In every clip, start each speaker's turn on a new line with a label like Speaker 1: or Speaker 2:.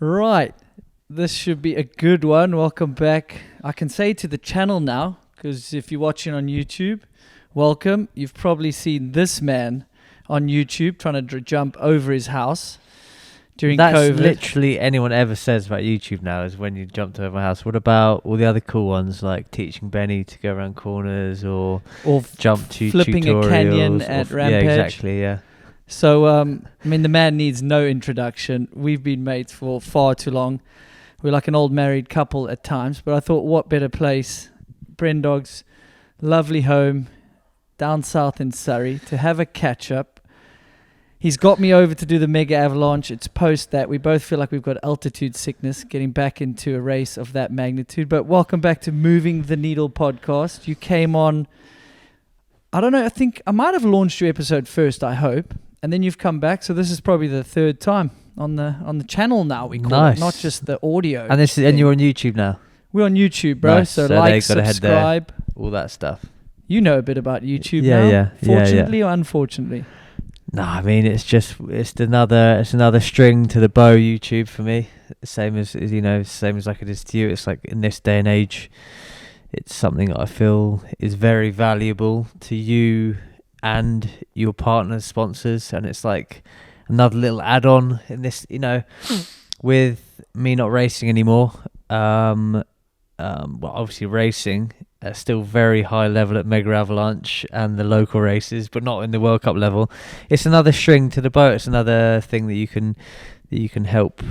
Speaker 1: Right, this should be a good one. Welcome back. I can say to the channel now, because if you're watching on YouTube, welcome. You've probably seen this man on YouTube trying to jump over his house during COVID.
Speaker 2: That's literally anyone ever says about YouTube now is when you jumped over my house. What about all the other cool ones like teaching Benny to go around corners or jump to
Speaker 1: flipping
Speaker 2: tutorials,
Speaker 1: a canyon at Rampage?
Speaker 2: Yeah, exactly, yeah.
Speaker 1: So, I mean, the man needs no introduction. We've been mates for far too long. We're like an old married couple at times, but I thought what better place, BRENDOG's lovely home down south in Surrey, to have a catch-up. He's got me over to do the mega avalanche. It's post that. We both feel like we've got altitude sickness getting back into a race of that magnitude. But welcome back to Moving the Needle podcast. You came on, I don't know, I think I might have launched your episode first, I hope. And then you've come back. So this is probably the third time on the channel now, we call it, not just the audio.
Speaker 2: And you're on YouTube now?
Speaker 1: We're on YouTube, bro.
Speaker 2: Nice.
Speaker 1: So like, subscribe.
Speaker 2: There, all that stuff.
Speaker 1: You know a bit about YouTube now. Fortunately or unfortunately?
Speaker 2: No, I mean it's another string to the bow. YouTube for me, same as like it is to you. It's like in this day and age, it's something that I feel is very valuable to you and your partners, sponsors, and it's like another little add-on in this. With me not racing anymore, well, obviously racing. Still very high level at Mega Avalanche and the local races, but not in the World Cup level. It's another string to the bow. It's another thing that you can help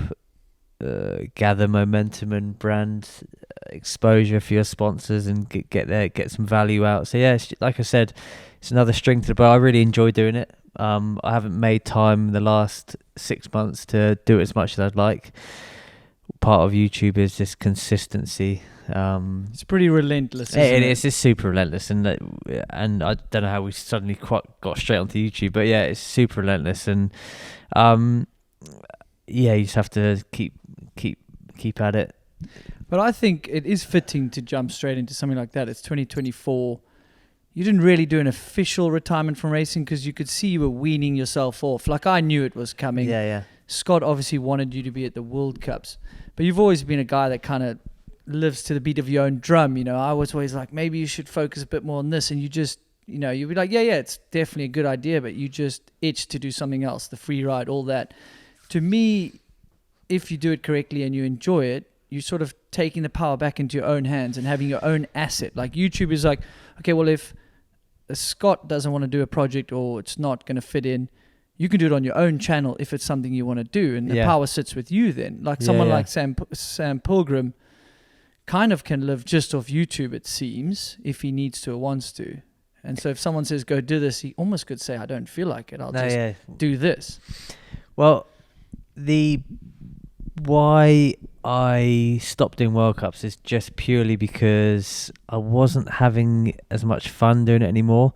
Speaker 2: gather momentum and brand exposure for your sponsors and get some value out. So yeah, like I said, it's another string to the bow. I really enjoy doing it. I haven't made time the last 6 months to do it as much as I'd like. Part of YouTube is just consistency.
Speaker 1: It's pretty relentless.
Speaker 2: It's just super relentless, and I don't know how we suddenly got straight onto YouTube, but yeah, it's super relentless, and yeah, you just have to keep at it.
Speaker 1: But I think it is fitting to jump straight into something like that. It's 2024. You didn't really do an official retirement from racing because you could see you were weaning yourself off. Like, I knew it was coming.
Speaker 2: Yeah.
Speaker 1: Scott obviously wanted you to be at the World Cups, but you've always been a guy that kind of lives to the beat of your own drum. I was always like, maybe you should focus a bit more on this, and you just, you'd be like, yeah, it's definitely a good idea, but you just itch to do something else, the free ride, all that. To me, if you do it correctly and you enjoy it, you're sort of taking the power back into your own hands and having your own asset. Like, YouTube is like, okay, well, if Scott doesn't want to do a project or it's not going to fit in, you can do it on your own channel if it's something you want to do, and the power sits with you then. Like someone like Sam Pilgrim kind of can live just off YouTube, it seems, if he needs to or wants to. And so if someone says, go do this, he almost could say, I don't feel like it. I'll just do this.
Speaker 2: Well, why I stopped doing World Cups is just purely because I wasn't having as much fun doing it anymore.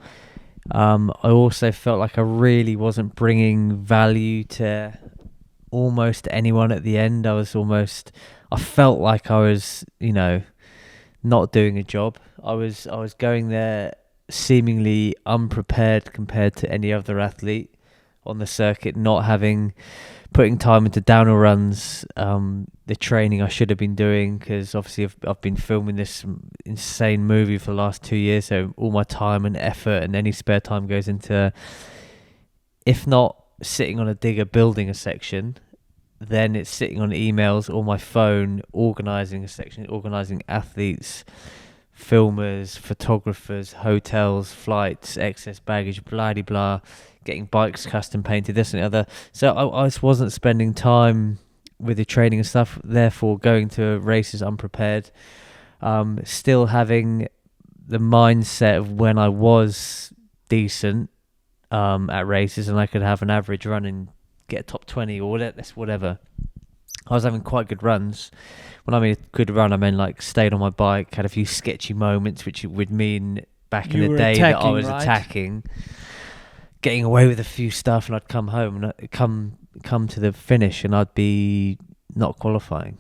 Speaker 2: I also felt like I really wasn't bringing value to almost anyone at the end. I felt like I was, not doing a job. I was going there seemingly unprepared compared to any other athlete on the circuit, putting time into downhill runs, the training I should have been doing, because obviously I've been filming this insane movie for the last 2 years, so all my time and effort and any spare time goes into, if not sitting on a digger building a section, then it's sitting on emails or my phone organising a section, organising athletes, filmers, photographers, hotels, flights, excess baggage, blah de blah, getting bikes custom painted, this and the other. So I just wasn't spending time with the training and stuff, therefore going to races unprepared, still having the mindset of when I was decent at races and I could have an average run and get a top 20 or whatever. I was having quite good runs. When I mean a good run, I mean like stayed on my bike, had a few sketchy moments, which would mean back in the day that I was attacking, getting away with a few stuff, and I'd come home and I'd come to the finish and I'd be not qualifying.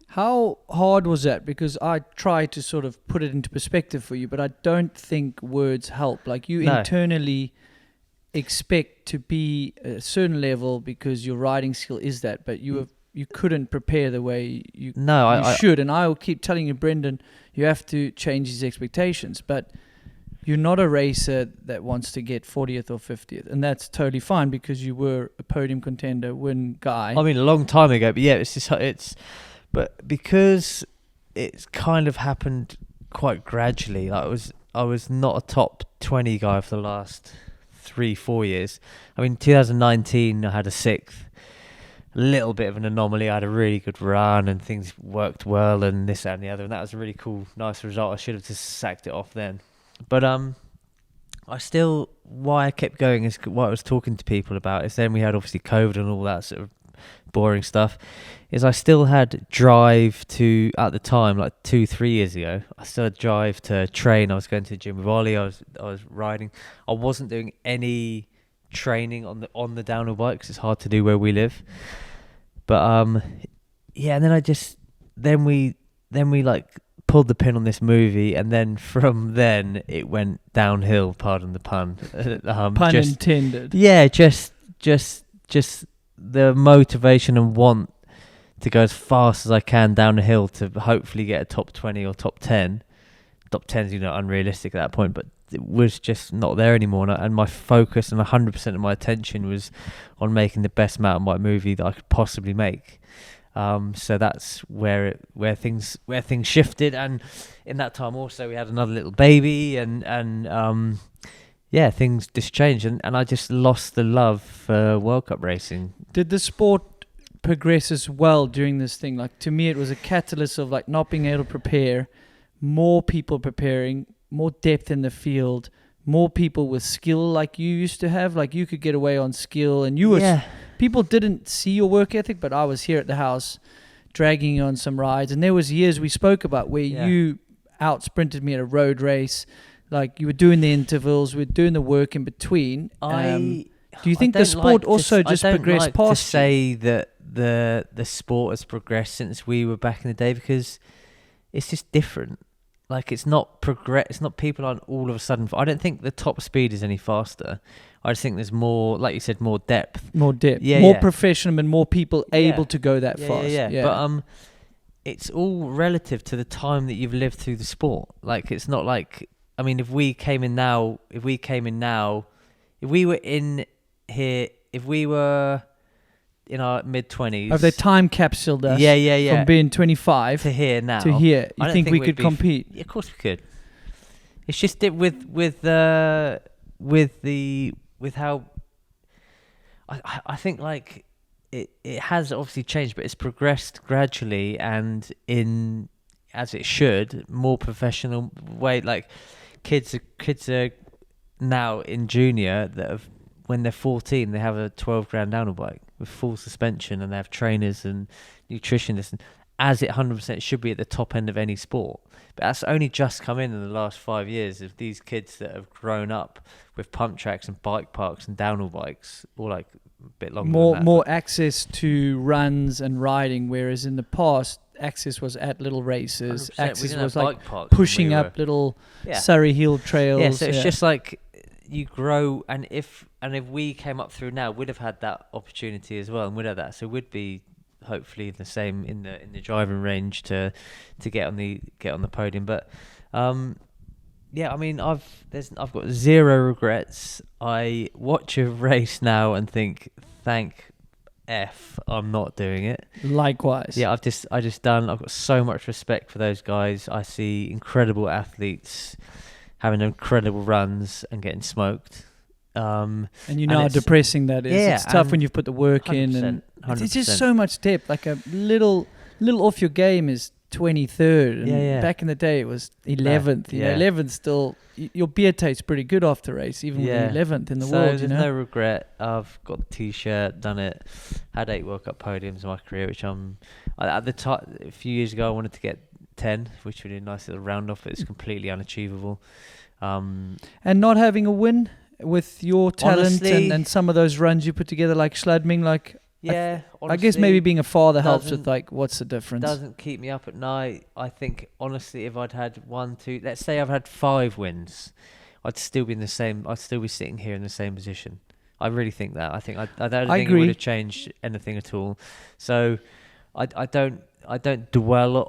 Speaker 1: How hard was that? Because I try to sort of put it into perspective for you, but I don't think words help. Like, you internally expect to be a certain level because your riding skill is that, but you were you couldn't prepare the way you
Speaker 2: No,
Speaker 1: should. And I will keep telling you, Brendan, you have to change these expectations. But you're not a racer that wants to get 40th or 50th, and that's totally fine because you were a podium contender, win guy.
Speaker 2: I mean, a long time ago, but yeah, but because it's kind of happened quite gradually. Like I was not a top 20 guy for the last 3-4 years. I mean, 2019 I had a 6th, a little bit of an anomaly. I had a really good run and things worked well and this that, and the other, and that was a really cool, nice result. I should have just sacked it off then. But why I kept going is what I was talking to people about is then we had obviously COVID and all that sort of boring stuff, is I still had drive to, at the time, like 2-3 years ago, I still had drive to train. I was going to the gym with Ollie, I was riding. I wasn't doing any training on the downhill bike because it's hard to do where we live. But yeah, and then we like pulled the pin on this movie, and then from then it went downhill, pardon the pun.
Speaker 1: Pun intended.
Speaker 2: Yeah, just the motivation and want to go as fast as I can down the hill to hopefully get a top 20 or top 10. Top 10's, unrealistic at that point, but it was just not there anymore. And my focus and 100% of my attention was on making the best mountain bike movie that I could possibly make. So that's where things shifted, and in that time also we had another little baby, and yeah, things just changed, and I just lost the love for World Cup racing.
Speaker 1: Did the sport progress as well during this thing? Like, to me, it was a catalyst of like not being able to prepare, more people preparing, more depth in the field, more people with skill like you used to have. Like, you could get away on skill, and you were people didn't see your work ethic, but I was here at the house dragging you on some rides, and there was years we spoke about where you out sprinted me at a road race. Like, you were doing the intervals, we were doing the work in between. Do you think the sport also just progressed past? I don't like to
Speaker 2: say that the sport has progressed since we were back in the day, because it's just different. Like, it's not people aren't all of a sudden. I don't think the top speed is any faster. I just think there's more, like you said, more depth. More
Speaker 1: professional, and more people able to go that fast.
Speaker 2: Yeah. But it's all relative to the time that you've lived through the sport. Like, it's not like, I mean, if we were in our mid-20s.
Speaker 1: Have they time capsuled us?
Speaker 2: Yeah.
Speaker 1: From being 25
Speaker 2: to here now.
Speaker 1: To here. You think we could compete?
Speaker 2: Yeah, of course we could. It's just with how I think, like, it has obviously changed, but it's progressed gradually and in, as it should, more professional way. Like, kids are now in junior that have, when they're 14, they have a 12 grand downhill bike with full suspension, and they have trainers and nutritionists, and as it 100% should be at the top end of any sport. But that's only just come in the last 5 years of these kids that have grown up with pump tracks and bike parks and downhill bikes, or like a bit longer than that.
Speaker 1: More access to runs and riding, whereas in the past, access was at little races. Access was like pushing up little Surrey Hill trails.
Speaker 2: Yeah, so it's just like you grow, and if we came up through now, we'd have had that opportunity as well, and we'd have that. So we'd be hopefully the same in the driving range to get on the podium. But yeah, I mean, I've got zero regrets. I watch a race now and think, thank F, I'm not doing it.
Speaker 1: Likewise.
Speaker 2: Yeah, I've got so much respect for those guys. I see incredible athletes having incredible runs and getting smoked. And
Speaker 1: you know how depressing that is. It's tough when you've put the work in, and
Speaker 2: 100%.
Speaker 1: It's just so much depth. Like, a little off your game is 23rd. And back in the day, it was 11th. You know, 11th still, your beer tastes pretty good after race, even with 11th in the world.
Speaker 2: There's no regret. I've got the t-shirt, done it. Had 8 World Cup podiums in my career, which at the time, a few years ago, I wanted to get 10, which would be a nice little round off, but it's completely unachievable.
Speaker 1: And not having a win with your talent, honestly, and some of those runs you put together, like Schladming, like, I guess maybe being a father helps with, like, what's the difference?
Speaker 2: Doesn't keep me up at night. I think, honestly, if I'd had 1, 2, let's say I've had 5 wins, I'd still be sitting here in the same position. I really think that. I don't think it would have changed anything at all. So I don't dwell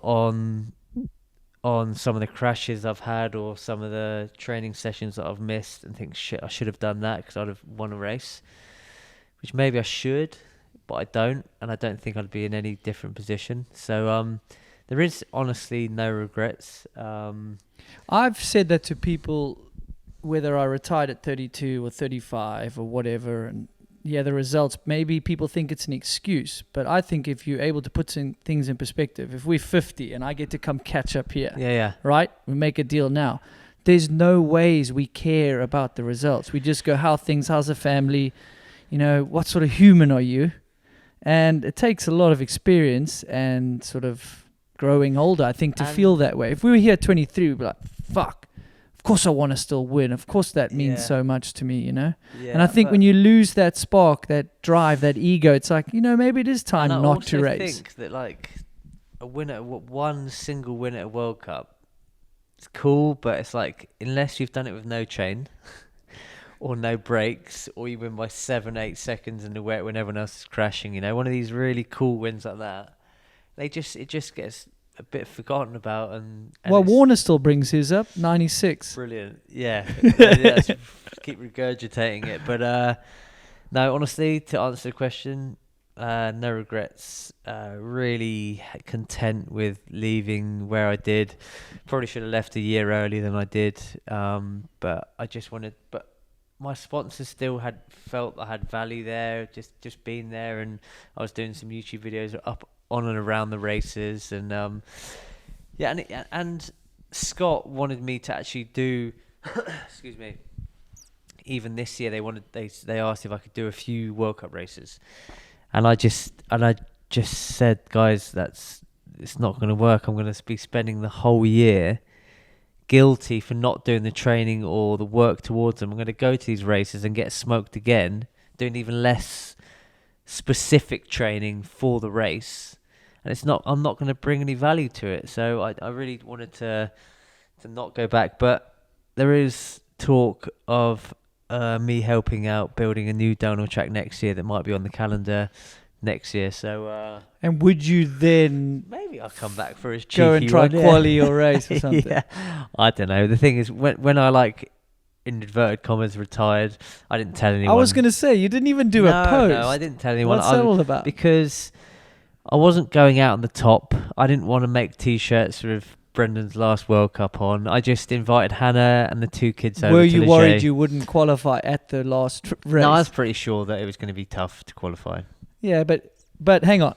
Speaker 2: on some of the crashes I've had or some of the training sessions that I've missed and think, shit, I should have done that because I'd have won a race, which maybe I should, but I don't, and I don't think I'd be in any different position. So there is honestly no regrets.
Speaker 1: I've said that to people, whether I retired at 32 or 35 or whatever, and yeah, the results, maybe people think it's an excuse, but I think if you're able to put things in perspective, if we're 50 and I get to come catch up here, right? We make a deal now. There's no ways we care about the results. We just go, how's the family? You know, what sort of human are you? And it takes a lot of experience and sort of growing older, I think, to feel that way. If we were here at 23, we'd be like, fuck. Of course I want to still win. Of course that means so much to me, you know? Yeah, and I think when you lose that spark, that drive, that ego, it's like, you know, maybe it is time not to race.
Speaker 2: I think that like one single win at a World Cup, it's cool, but it's like, unless you've done it with no chain or no brakes, or you win by 7-8 seconds in the wet when everyone else is crashing, you know, one of these really cool wins like that, it just gets a bit forgotten about, and
Speaker 1: well, Warner still brings his up, 96.
Speaker 2: Brilliant, yeah. Keep regurgitating it, but no, honestly, to answer the question, no regrets. Really content with leaving where I did. Probably should have left a year earlier than I did, but I just wanted. But my sponsors still felt I had value there, just being there, and I was doing some YouTube videos up on and around the races, and and Scott wanted me to actually do excuse me, even this year they asked if I could do a few World Cup races, and I just said, guys, it's not going to work. I'm going to be spending the whole year guilty for not doing the training or the work towards them. I'm going to go to these races and get smoked again, doing even less specific training for the race. And I'm not going to bring any value to it. So I really wanted to not go back. But there is talk of me helping out building a new downhill track next year that might be on the calendar next year. So
Speaker 1: and would you then
Speaker 2: maybe I'll come back for his cheeky
Speaker 1: go and try quali or race or something?
Speaker 2: Yeah. I don't know. The thing is, when I like, in inverted commas, retired, I didn't tell anyone.
Speaker 1: I was going to say, you didn't even do a post.
Speaker 2: No, I didn't tell anyone.
Speaker 1: What's that all about?
Speaker 2: Because I wasn't going out on the top. I didn't want to make T-shirts with Brendan's last World Cup on. I just invited Hannah and the two kids over.
Speaker 1: Were you worried you wouldn't qualify at the last race?
Speaker 2: No, I was pretty sure that it was going to be tough to qualify.
Speaker 1: Yeah, but hang on.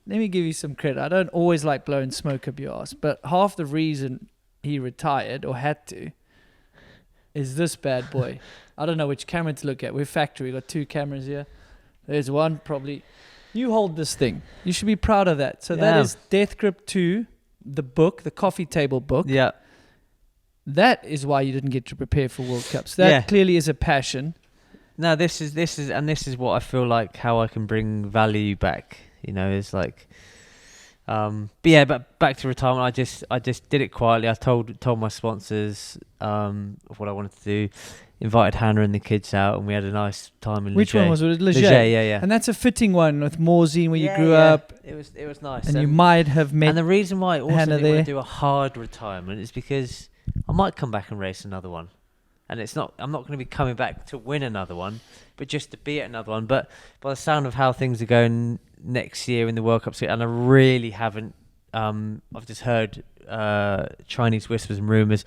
Speaker 1: Let me give you some credit. I don't always like blowing smoke up your ass, but half the reason he retired or had to is this bad boy. I don't know which camera to look at. We're factory. We've got two cameras here. There's one probably. You hold this thing. You should be proud of that. So that is DEATHGRIP 2, the book, the coffee table book.
Speaker 2: Yeah.
Speaker 1: That is why you didn't get to prepare for World Cups. That clearly is a passion.
Speaker 2: No, this is what I feel like how I can bring value back. You know, it's like, but back to retirement. I just did it quietly. I told my sponsors of what I wanted to do. Invited Hannah and the kids out, and we had a nice time in
Speaker 1: Which
Speaker 2: Leger.
Speaker 1: one was it? Leger,
Speaker 2: yeah.
Speaker 1: And that's a fitting one with Morzine where you grew up.
Speaker 2: It was nice.
Speaker 1: And you might have met.
Speaker 2: And the reason why I also
Speaker 1: Hannah
Speaker 2: didn't want to do a hard retirement is because I might come back and race another one. And I'm not going to be coming back to win another one, but just to be at another one. But by the sound of how things are going next year in the World Cup, and I really haven't, I've just heard Chinese whispers and rumours.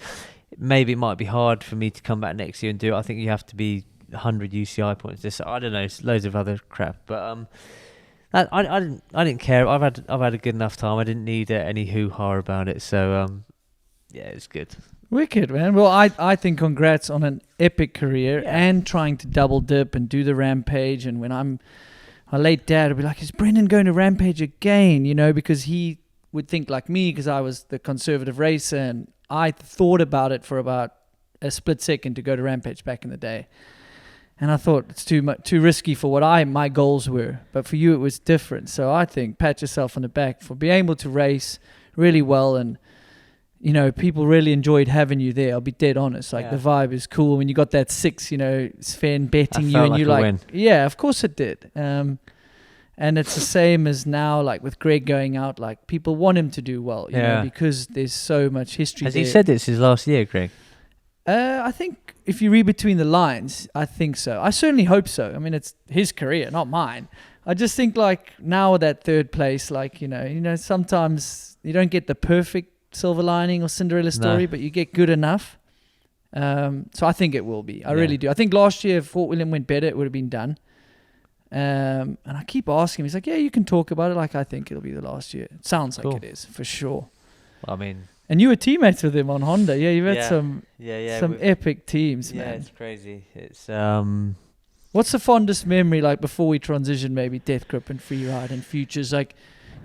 Speaker 2: Maybe it might be hard for me to come back next year and do it. I think you have to be 100 UCI points. I don't know, loads of other crap. But I didn't care. I've had a good enough time. I didn't need any hoo-ha about it. So yeah, it's good.
Speaker 1: Wicked, man. Well, I think congrats on an epic career and trying to double dip and do the Rampage. And when my late dad would be like, is Brendan going to Rampage again? You know, because he would think like me because I was the conservative racer, and I thought about it for about a split second to go to Rampage back in the day. And I thought it's too risky for what my goals were. But for you, it was different. So I think pat yourself on the back for being able to race really well. And, you know, people really enjoyed having you there. I'll be dead honest. Like the vibe is cool. When you got that 6, you know, Sven betting you and you like, yeah, of course it did. And it's the same as now, like with Greg going out, like people want him to do well, you know, because there's so much history.
Speaker 2: Has he said it's his last year, Greg?
Speaker 1: I think if you read between the lines, I think so. I certainly hope so. I mean, it's his career, not mine. I just think like now that third place, like, you know, sometimes you don't get the perfect silver lining or Cinderella story, but you get good enough. So I think it will be. I really do. I think last year if Fort William went better, it would have been done. And I keep asking him. He's like, yeah, you can talk about it. Like, I think it'll be the last year. It sounds like it is, for sure.
Speaker 2: I mean...
Speaker 1: And you were teammates with him on Honda. Yeah, you've had some epic teams, man.
Speaker 2: Yeah, it's crazy. It's...
Speaker 1: What's the fondest memory, like, before we transition, maybe Death Grip and Freeride and Futures? Like,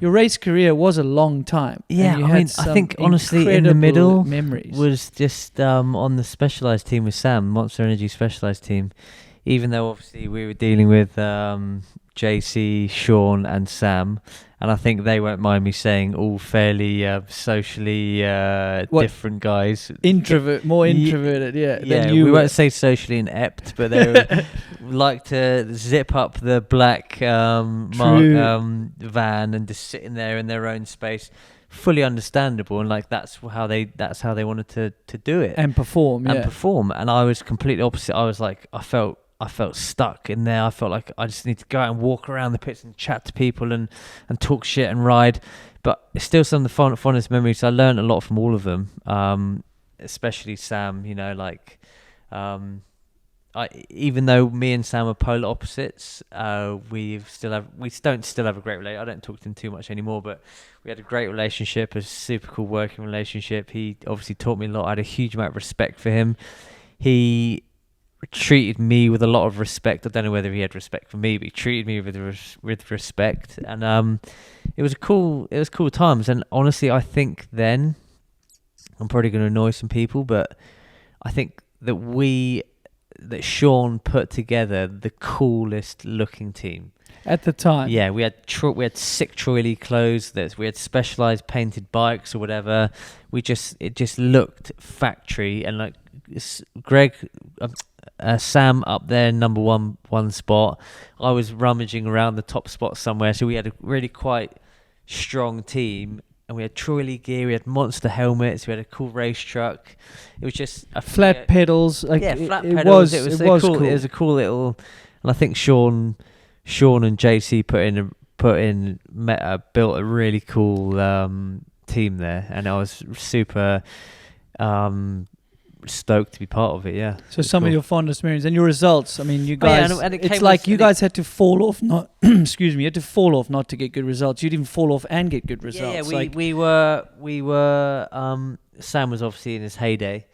Speaker 1: your race career was a long time.
Speaker 2: Yeah, I mean, I think, honestly, in the middle memories was just on the Specialized team with Sam, Monster Energy Specialized team. Even though obviously we were dealing with JC, Sean and Sam, and I think they won't mind me saying all fairly socially different guys.
Speaker 1: More introverted,
Speaker 2: Yeah, we won't say socially inept, but they like to zip up the black van and just sit in there in their own space. Fully understandable, and like that's how they wanted to do it
Speaker 1: and perform.
Speaker 2: And I was completely opposite. I was like, I felt stuck in there. I felt like I just need to go out and walk around the pits and chat to people and talk shit and ride. But it's still some of the fondest memories. I learned a lot from all of them, especially Sam. You know, like even though me and Sam are polar opposites, we don't still have a great relationship. I don't talk to him too much anymore, but we had a great relationship, a super cool working relationship. He obviously taught me a lot. I had a huge amount of respect for him. He treated me with a lot of respect. I don't know whether he had respect for me, but he treated me with respect, and it was cool times. And honestly, I think then I'm probably going to annoy some people, but I think that Sean put together the coolest looking team
Speaker 1: at the time.
Speaker 2: Yeah, we had sick Troy Lee clothes. We had Specialized painted bikes or whatever. It just looked factory, and like Greg. Sam up there, number one spot. I was rummaging around the top spot somewhere. So we had a really quite strong team, and we had Troy Lee gear. We had monster helmets. We had a cool race truck. It was just
Speaker 1: flat pedals.
Speaker 2: Flat pedals. It was cool. It was a cool little. And I think Sean and JC built a really cool team there, and I was super. Stoked to be part of it.
Speaker 1: So some of your fondest memories and your results. I mean, you guys, it's like you guys had to fall off not excuse me, you had to fall off not to get good results. You didn't fall off and get good results.
Speaker 2: We were Sam was obviously in his heyday,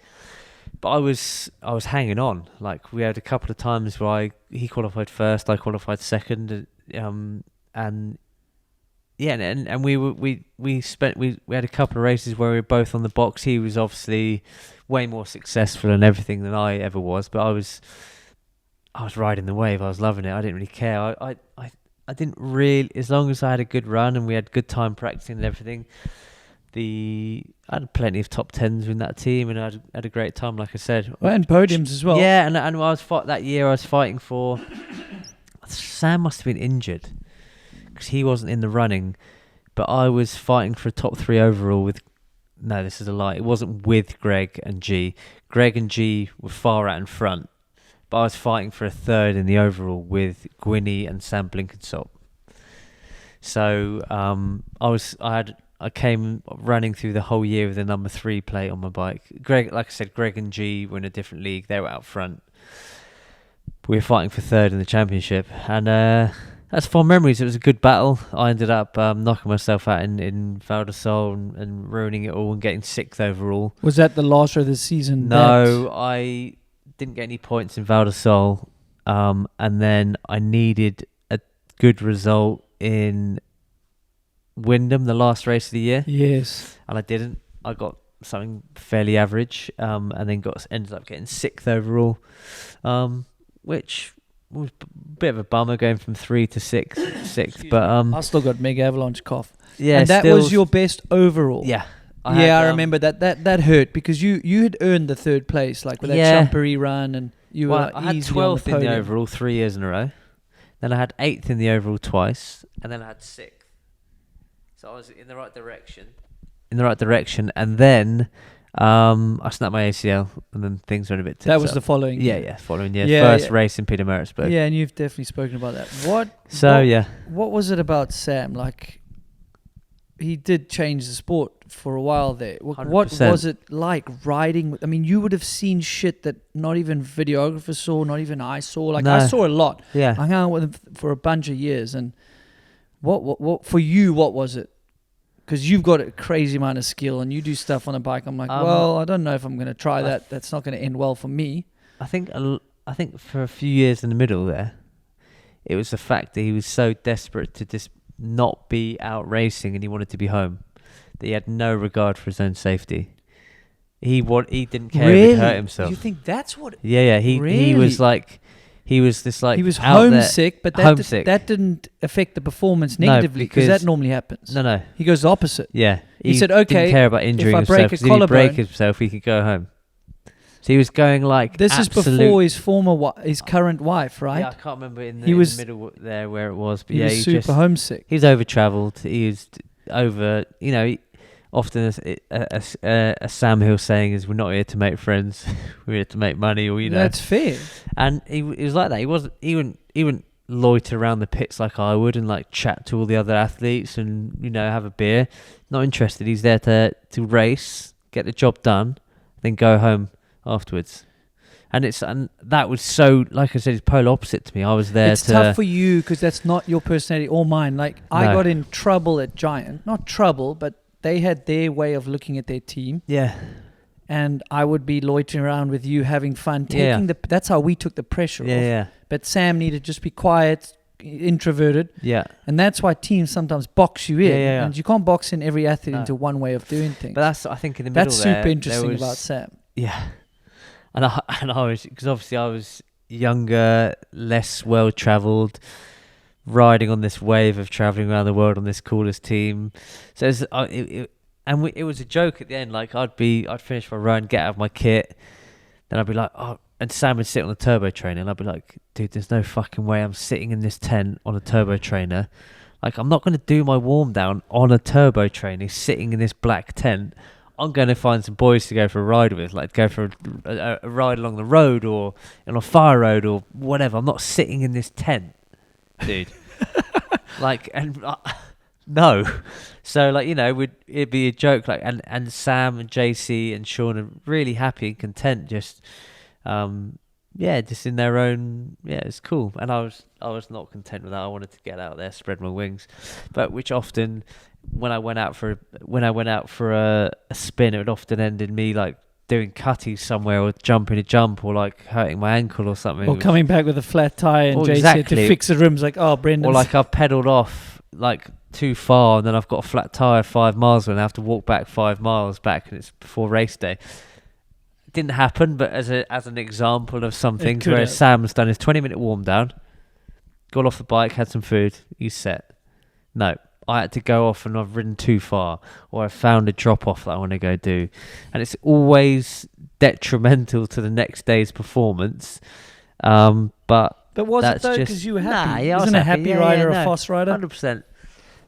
Speaker 2: but I was hanging on. Like, we had a couple of times where he qualified first, I qualified second, and we had a couple of races where we were both on the box. He was obviously way more successful and everything than I ever was, but I was riding the wave. I was loving it. I didn't really care. I didn't really, as long as I had a good run and we had good time practicing and everything. I had plenty of top tens in that team, and I had a great time, like I said.
Speaker 1: Well, and podiums as well.
Speaker 2: Yeah, and that year I was fighting for. Sam must have been injured because he wasn't in the running, but I was fighting for a top 3 overall with. No, this is a lie. It wasn't with Greg and G. Greg and G were far out in front, but I was fighting for a third in the overall with Gwynny and Sam Blinkenshop. So I came running through the whole year with a number 3 plate on my bike. Greg and G were in a different league. They were out front. We were fighting for third in the championship, and that's fond memories. It was a good battle. I ended up knocking myself out in Val de Sol and ruining it all and getting 6th overall.
Speaker 1: Was that the last of the season?
Speaker 2: No, I didn't get any points in Val de Sol, and then I needed a good result in Wyndham, the last race of the year.
Speaker 1: Yes.
Speaker 2: And I didn't. I got something fairly average, and then ended up getting 6th overall, which was a bit of a bummer going from 3 to 6th, but
Speaker 1: I still got mega avalanche cough.
Speaker 2: Yeah,
Speaker 1: and that was your best overall.
Speaker 2: Yeah,
Speaker 1: I remember that hurt because you had earned the 3rd place, like with that Champery run, and you were
Speaker 2: I had 12th in the overall 3 years in a row. Then I had 8th in the overall twice, and then I had 6th. So I was in the right direction. And then I snapped my ACL, and then things went a bit tits
Speaker 1: That was
Speaker 2: up.
Speaker 1: the following year.
Speaker 2: Following year.
Speaker 1: Yeah,
Speaker 2: First
Speaker 1: yeah.
Speaker 2: race in Peter Maritzburg.
Speaker 1: Yeah, and you've definitely spoken about that.
Speaker 2: So,
Speaker 1: What was it about Sam? Like, he did change the sport for a while there. What
Speaker 2: 100%.
Speaker 1: was it like riding? I mean, you would have seen shit that not even videographers saw, not even I saw. Like,
Speaker 2: No.
Speaker 1: I saw a lot.
Speaker 2: Yeah.
Speaker 1: I hung out with him for a bunch of years. And what for you, what was it? Because you've got a crazy amount of skill and you do stuff on a bike. I'm like, well, I don't know if I'm going to try that. That's not going to end well for me.
Speaker 2: I think for a few years in the middle there, it was the fact that he was so desperate to just not be out racing and he wanted to be home, that he had no regard for his own safety. He didn't care if he'd hurt himself.
Speaker 1: You think that's what?
Speaker 2: Yeah. He was like, he was
Speaker 1: homesick, but
Speaker 2: homesick.
Speaker 1: that didn't affect the performance negatively, because that normally happens.
Speaker 2: No.
Speaker 1: He goes the opposite.
Speaker 2: Yeah.
Speaker 1: He said, okay,
Speaker 2: didn't care about injuring
Speaker 1: if I
Speaker 2: himself,
Speaker 1: break a
Speaker 2: 'cause if he break
Speaker 1: collarbone-
Speaker 2: himself, he could go home. So he was going like
Speaker 1: This is before his current wife, right?
Speaker 2: Yeah, I can't remember in
Speaker 1: He
Speaker 2: the
Speaker 1: was-
Speaker 2: middle there where it was, but
Speaker 1: He
Speaker 2: yeah,
Speaker 1: was super
Speaker 2: just
Speaker 1: homesick.
Speaker 2: he's over travelled. He was over. Often a Sam Hill saying is, "We're not here to make friends. We're here to make money." Or
Speaker 1: That's fair.
Speaker 2: And he was like that. He wouldn't loiter around the pits like I would and like chat to all the other athletes and have a beer. Not interested. He's there to race, get the job done, then go home afterwards. And that was so, like I said, it's polar opposite to me. I was there
Speaker 1: It's tough for you because that's not your personality or mine. Like, I got in trouble at Giant. Not trouble, but they had their way of looking at their team.
Speaker 2: Yeah.
Speaker 1: And I would be loitering around with you, having fun, that's how we took the pressure off.
Speaker 2: Yeah.
Speaker 1: But Sam needed to just be quiet, introverted.
Speaker 2: Yeah.
Speaker 1: And that's why teams sometimes box you in.
Speaker 2: Yeah.
Speaker 1: And you can't box in every athlete
Speaker 2: No.
Speaker 1: into one way of doing things.
Speaker 2: But that's, I think, in the middle
Speaker 1: That's
Speaker 2: there,
Speaker 1: super interesting
Speaker 2: there was,
Speaker 1: about Sam.
Speaker 2: Yeah. And I was, because obviously I was younger, less well-travelled, riding on this wave of travelling around the world on this coolest team. So it was a joke at the end. Like, I'd finish my run, get out of my kit, then I'd be like, and Sam would sit on the turbo trainer, and I'd be like, dude, there's no fucking way I'm sitting in this tent on a turbo trainer. Like, I'm not going to do my warm down on a turbo trainer, sitting in this black tent. I'm going to find some boys to go for a ride with, like go for a ride along the road or on a fire road or whatever. I'm not sitting in this tent, dude. No. So it'd be a joke, like, and Sam and JC and Sean are really happy and content, just in their own. Yeah, it's cool. And I was not content with that. I wanted to get out there, spread my wings, but which often, when I went out for a spin, it would often end in me like doing cutties somewhere or jumping a jump or like hurting my ankle or something.
Speaker 1: Or coming back with a flat tire and JC had to fix the rims, like, oh, Brendan.
Speaker 2: Or like I've pedalled off like too far and then I've got a flat tire 5 miles and I have to walk back 5 miles back, and it's before race day. It didn't happen, but as an example of some things where Sam's done his 20-minute warm down, got off the bike, had some food, he's set. No, I had to go off and I've ridden too far, or I've found a drop off that I want to go do, and it's always detrimental to the next day's performance. But
Speaker 1: was it though? Because you were happy. Isn't a happy rider a fast rider?
Speaker 2: 100%.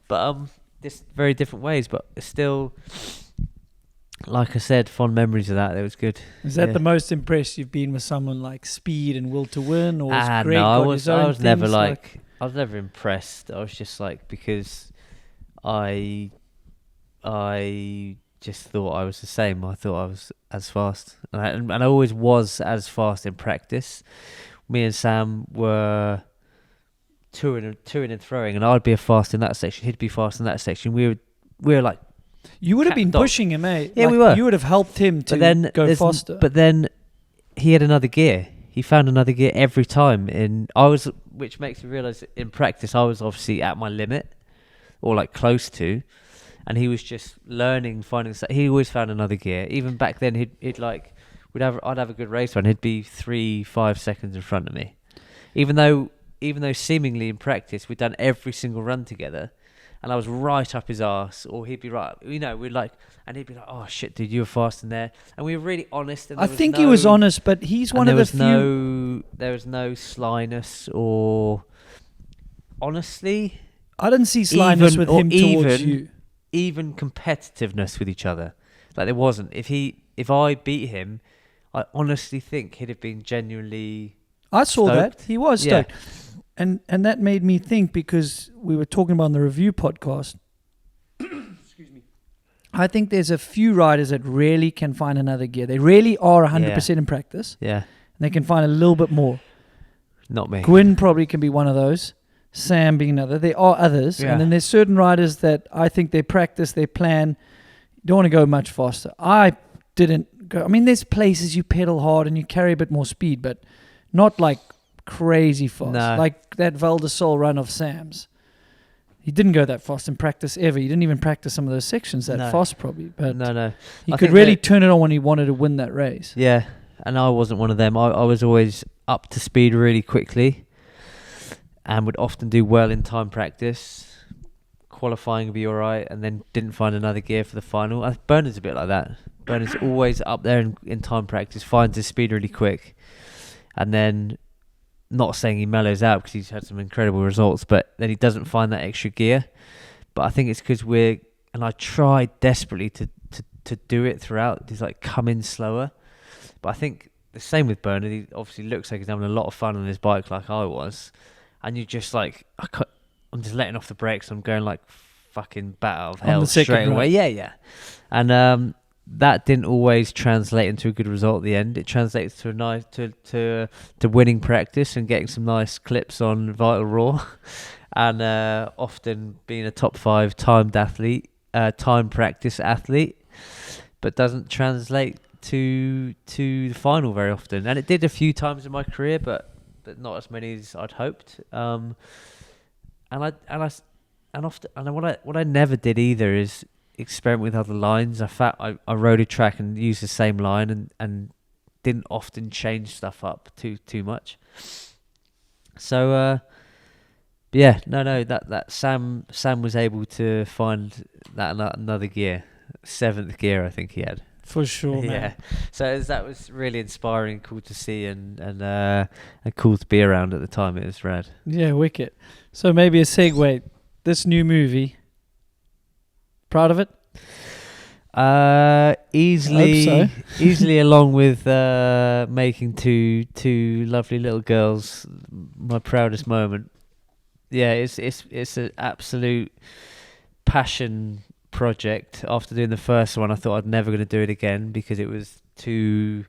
Speaker 2: But just very different ways. But still, like I said, fond memories of that. It was good.
Speaker 1: Is that the most impressed you've been with someone like Speed and Will to Win, or was Greg
Speaker 2: I
Speaker 1: got
Speaker 2: was
Speaker 1: his own
Speaker 2: never
Speaker 1: things,
Speaker 2: I was never impressed. I was just like, because I just thought I was the same. I thought I was as fast, and I always was as fast in practice. Me and Sam were touring and throwing, and I'd be fast in that section. He'd be fast in that section. We were like,
Speaker 1: you would have been pushing him, eh?
Speaker 2: Yeah, we were.
Speaker 1: You would have helped him to go faster.
Speaker 2: But then he had another gear. He found another gear every time. Which makes me realise in practice I was obviously at my limit, or like close to, and he was just learning, finding. He always found another gear. Even back then, I'd have a good race run. He'd be 3-5 seconds in front of me, even though seemingly in practice we'd done every single run together, and I was right up his arse, or he'd be right. And he'd be like, "Oh shit, dude, you were fast in there," and we were really honest. And
Speaker 1: I think he was honest, but he's one of the few.
Speaker 2: There was no slyness or honestly,
Speaker 1: I didn't see slyness with him towards you.
Speaker 2: Even competitiveness with each other. Like there wasn't. If I beat him, I honestly think he'd have been genuinely
Speaker 1: I saw
Speaker 2: stoked.
Speaker 1: that. He was stoked. And that made me think, because we were talking about on the review podcast. Excuse me. I think there's a few riders that really can find another gear. They really are 100% in practice.
Speaker 2: Yeah.
Speaker 1: And they can find a little bit more.
Speaker 2: Not me.
Speaker 1: Gwyn probably can be one of those. Sam being another. There are others.
Speaker 2: Yeah.
Speaker 1: And then there's certain riders that I think they practice, they plan, don't want to go much faster. I didn't go. I mean, there's places you pedal hard and you carry a bit more speed, but not like crazy fast.
Speaker 2: No.
Speaker 1: Like that Val de Sol run of Sam's. He didn't go that fast in practice ever. He didn't even practice some of those sections that fast probably. But
Speaker 2: no.
Speaker 1: He could really turn it on when he wanted to win that race.
Speaker 2: Yeah. And I wasn't one of them. I was always up to speed really quickly and would often do well in time practice. Qualifying would be all right, and then didn't find another gear for the final. Bernard's a bit like that. Bernard's always up there in time practice, finds his speed really quick. And then, not saying he mellows out because he's had some incredible results, but then he doesn't find that extra gear. But I think it's because and I tried desperately to do it throughout. He's like, come in slower. But I think the same with Bernard. He obviously looks like he's having a lot of fun on his bike like I was. And you just like, I'm just letting off the brakes. I'm going like fucking bat out of hell straight away. Yeah. And that didn't always translate into a good result at the end. It translates to a nice to winning practice and getting some nice clips on Vital Raw, and often being a top 5 timed athlete, time practice athlete, but doesn't translate to the final very often. And it did a few times in my career, but not as many as I'd hoped. And what I never did either is experiment with other lines. I rode a track and used the same line and didn't often change stuff up too much. So that Sam was able to find that another gear, 7th gear I think he had.
Speaker 1: For sure, man.
Speaker 2: Yeah. So that was really inspiring, cool to see, and cool to be around at the time. It was rad.
Speaker 1: Yeah, wicked. So maybe a segue. This new movie. Proud of it?
Speaker 2: Easily,
Speaker 1: I hope so.
Speaker 2: easily along with making two lovely little girls my proudest moment. Yeah, it's an absolute passion project. After doing the first one, I thought I'd never going to do it again because it was too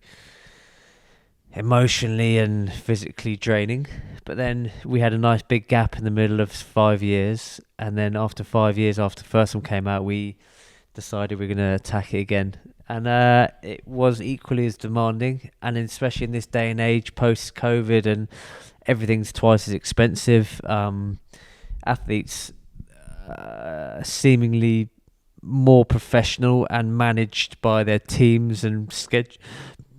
Speaker 2: emotionally and physically draining. But then we had a nice big gap in the middle of 5 years, and then after 5 years after the first one came out, we decided we're going to attack it again. And it was equally as demanding, and especially in this day and age post-COVID and everything's twice as expensive, athletes seemingly more professional and managed by their teams and schedules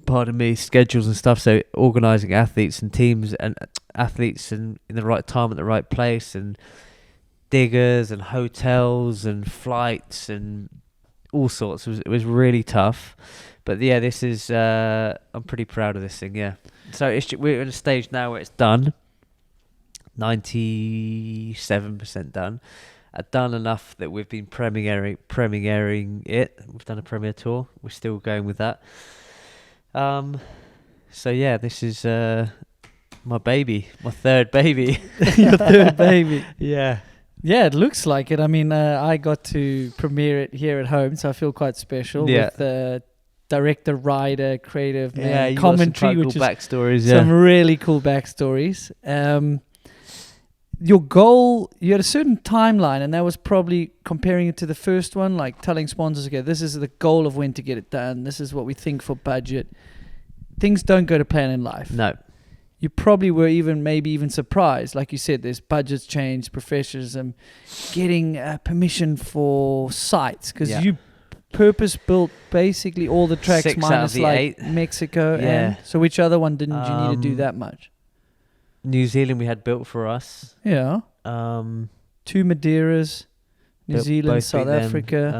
Speaker 2: and stuff. So organising athletes and teams and athletes in the right time at the right place, and diggers and hotels and flights and all sorts. It was really tough. But yeah, this is I'm pretty proud of this thing. Yeah. So we're at a stage now where it's done. 97% done. Done enough that we've been premiering it. We've done a premiere tour. We're still going with that. So yeah, this is my baby, my third baby.
Speaker 1: Your third baby.
Speaker 2: Yeah.
Speaker 1: Yeah, it looks like it. I mean, I got to premiere it here at home, so I feel quite special with the director, writer, creative, commentary,
Speaker 2: which
Speaker 1: is
Speaker 2: backstories.
Speaker 1: Some really cool backstories. Your goal, you had a certain timeline, and that was probably comparing it to the first one, like telling sponsors, okay, this is the goal of when to get it done. This is what we think for budget. Things don't go to plan in life.
Speaker 2: No.
Speaker 1: You probably were maybe even surprised. Like you said, there's budgets change, professionalism, getting permission for sites, because you purpose-built basically all the tracks
Speaker 2: 6
Speaker 1: minus
Speaker 2: out of the
Speaker 1: like
Speaker 2: 8.
Speaker 1: Mexico.
Speaker 2: Yeah.
Speaker 1: And so which other one didn't you need to do that much?
Speaker 2: New Zealand we had built for us.
Speaker 1: Yeah. 2 Madeiras, New Zealand, South Africa.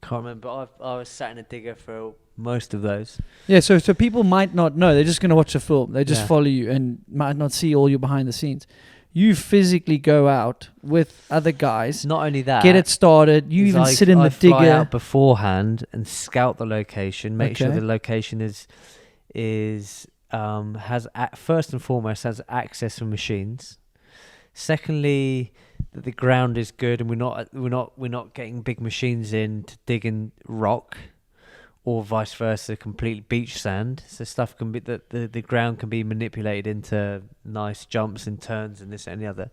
Speaker 2: Can't remember. I was sat in a digger for most of those.
Speaker 1: Yeah, so people might not know. They're just going to watch the film. They just
Speaker 2: Yeah.
Speaker 1: follow you and might not see all your behind the scenes. You physically go out with other guys,
Speaker 2: Not only that,
Speaker 1: get it started. You
Speaker 2: is
Speaker 1: even sit in
Speaker 2: I
Speaker 1: the
Speaker 2: fly
Speaker 1: digger.
Speaker 2: out beforehand and scout the location, make sure
Speaker 1: Okay.
Speaker 2: the location has first and foremost has access for machines. Secondly, that the ground is good and we're not getting big machines in to dig in rock, or vice versa, complete beach sand. So stuff can be the ground can be manipulated into nice jumps and turns and this and the other.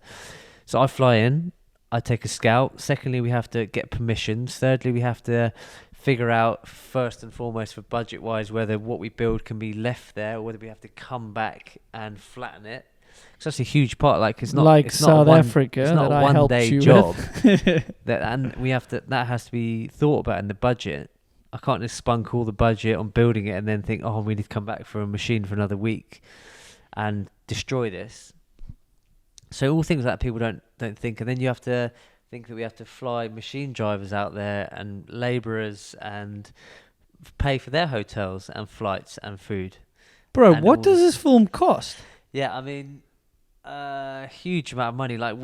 Speaker 2: So I fly in, I take a scout. Secondly, we have to get permissions. Thirdly, we have to figure out first and foremost for budget wise whether what we build can be left there or whether we have to come back and flatten it. So that's a huge part. Like it's not
Speaker 1: like
Speaker 2: it's not
Speaker 1: South
Speaker 2: one,
Speaker 1: Africa
Speaker 2: It's not
Speaker 1: that
Speaker 2: a
Speaker 1: I
Speaker 2: one
Speaker 1: helped
Speaker 2: day
Speaker 1: you
Speaker 2: job.
Speaker 1: with.
Speaker 2: That has to be thought about in the budget. I can't just spunk all the budget on building it and then think, oh, we need to come back for a machine for another week and destroy this. So all things like that people don't think, and then you have to think that we have to fly machine drivers out there and labourers and pay for their hotels and flights and food.
Speaker 1: Bro,
Speaker 2: And
Speaker 1: what
Speaker 2: all
Speaker 1: does
Speaker 2: this-
Speaker 1: this film cost?
Speaker 2: Yeah, I mean, huge amount of money. Like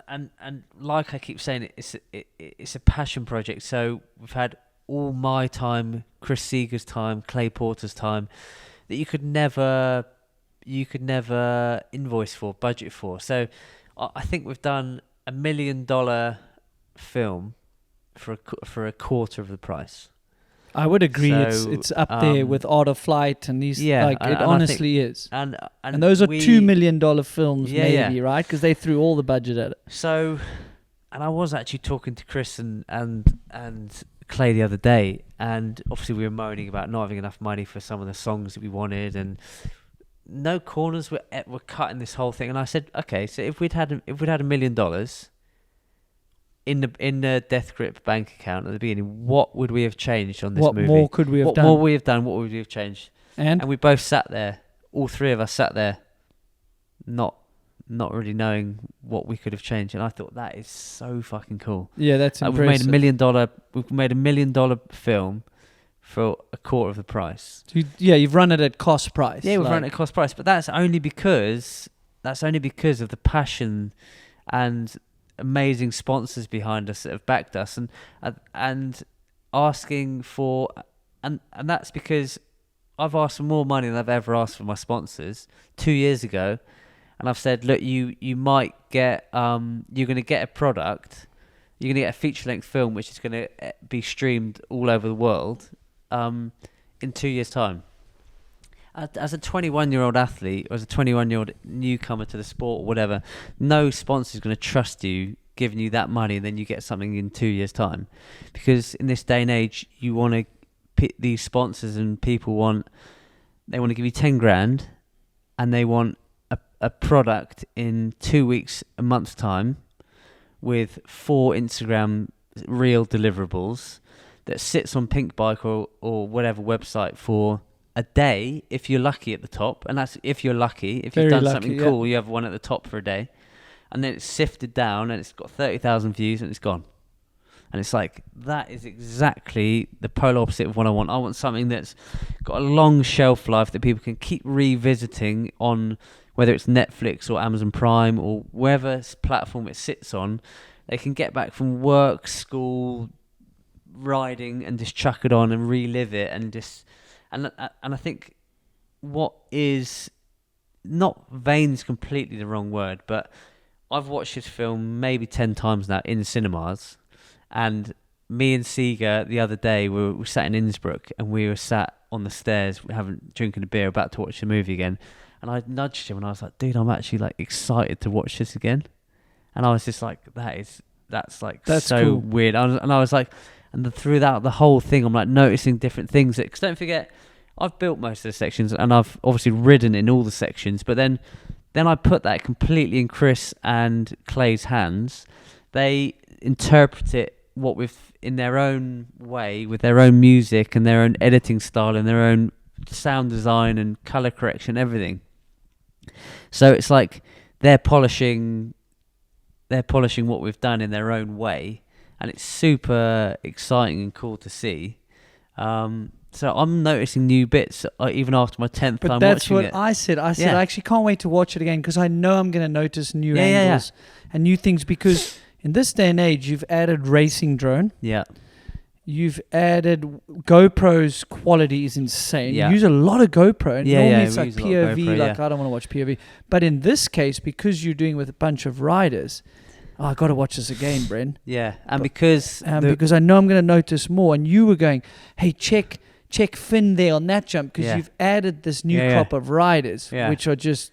Speaker 2: and like I keep saying, it's a passion project. So we've had all my time, Chris Seeger's time, Clay Porter's time, that you could never invoice for, budget for. So I think we've done $1 million film for a quarter of the price.
Speaker 1: I would agree.
Speaker 2: So,
Speaker 1: it's up there with Art of Flight and these.
Speaker 2: yeah,
Speaker 1: like
Speaker 2: and
Speaker 1: it
Speaker 2: I
Speaker 1: honestly is.
Speaker 2: And
Speaker 1: And those are $2 million films,
Speaker 2: Yeah,
Speaker 1: maybe,
Speaker 2: yeah.
Speaker 1: right? Because they threw all the budget at it.
Speaker 2: So, and I was actually talking to Chris and Clay the other day, and obviously we were moaning about not having enough money for some of the songs that we wanted, and no corners were cut in this whole thing. And I said, okay, so if we'd had $1 million in the Death Grip bank account at the beginning, what would we have changed on this
Speaker 1: What
Speaker 2: movie?
Speaker 1: more could we have
Speaker 2: What
Speaker 1: done?
Speaker 2: more would we have done? What would we have changed?
Speaker 1: And
Speaker 2: And we both sat there, all three of us sat there, not really knowing what we could have changed. And I thought that is so fucking cool.
Speaker 1: yeah, that's
Speaker 2: We've
Speaker 1: impressive.
Speaker 2: made $1 million film for a quarter of the price.
Speaker 1: So you've run it at cost price.
Speaker 2: Yeah, we've
Speaker 1: like,
Speaker 2: run it at cost price, but that's only because of the passion and amazing sponsors behind us that have backed us, and asking for, and that's because I've asked for more money than I've ever asked for my sponsors 2 years ago, and I've said, look, you might get you're going to get a product, you're going to get a feature-length film which is going to be streamed all over the world in 2 years' time. As a 21-year-old athlete, or as a 21-year-old newcomer to the sport, or whatever, no sponsor is going to trust you giving you that money, and then you get something in 2 years' time. Because in this day and age, you want to pick these sponsors, and people want to give you 10 grand, and they want a product in 2 weeks, a month's time, with 4 Instagram reel deliverables that sits on Pinkbike or whatever website for a day, if you're lucky at the top. And that's if you're lucky. If
Speaker 1: Very
Speaker 2: you've done
Speaker 1: lucky,
Speaker 2: something
Speaker 1: yeah.
Speaker 2: cool, you have one at the top for a day. And then it's sifted down and it's got 30,000 views and it's gone. And it's like, that is exactly the polar opposite of what I want. I want something that's got a long shelf life that people can keep revisiting on, whether it's Netflix or Amazon Prime or wherever platform it sits on. They can get back from work, school, riding, and just chuck it on and relive it, and I think what is not vain's completely the wrong word, but I've watched this film maybe 10 times now in cinemas, and me and Seeger the other day we sat in Innsbruck and we were sat on the stairs drinking a beer, about to watch the movie again, and I nudged him and I was like, dude, I'm actually like excited to watch this again. And I was just like, that's so
Speaker 1: cool.
Speaker 2: weird. I was like, and throughout the whole thing, I'm like noticing different things. Because don't forget, I've built most of the sections, and I've obviously ridden in all the sections. But then I put that completely in Chris and Clay's hands. They interpret it in their own way, with their own music and their own editing style and their own sound design and color correction, everything. So it's like they're polishing what we've done in their own way, and it's super exciting and cool to see. So So I'm noticing new bits even after my 10th
Speaker 1: But
Speaker 2: time
Speaker 1: that's
Speaker 2: watching
Speaker 1: what
Speaker 2: it.
Speaker 1: I said. I said
Speaker 2: Yeah.
Speaker 1: I actually can't wait to watch it again because I know I'm going to notice new
Speaker 2: Yeah, yeah,
Speaker 1: angles and new things because in this day and age, you've added racing drone.
Speaker 2: Yeah.
Speaker 1: You've added GoPro's quality is insane.
Speaker 2: Yeah.
Speaker 1: You use a lot of GoPro. And
Speaker 2: Yeah,
Speaker 1: normally
Speaker 2: yeah,
Speaker 1: it's
Speaker 2: we
Speaker 1: like
Speaker 2: use a lot of
Speaker 1: POV,
Speaker 2: GoPro,
Speaker 1: like I don't want to watch POV. But in this case, because you're doing with a bunch of riders, I got to watch this again, Bren.
Speaker 2: Yeah. And because
Speaker 1: because I know I'm going to notice more. And you were going, hey, check Finn there on that jump because you've added this new crop of riders, which are just,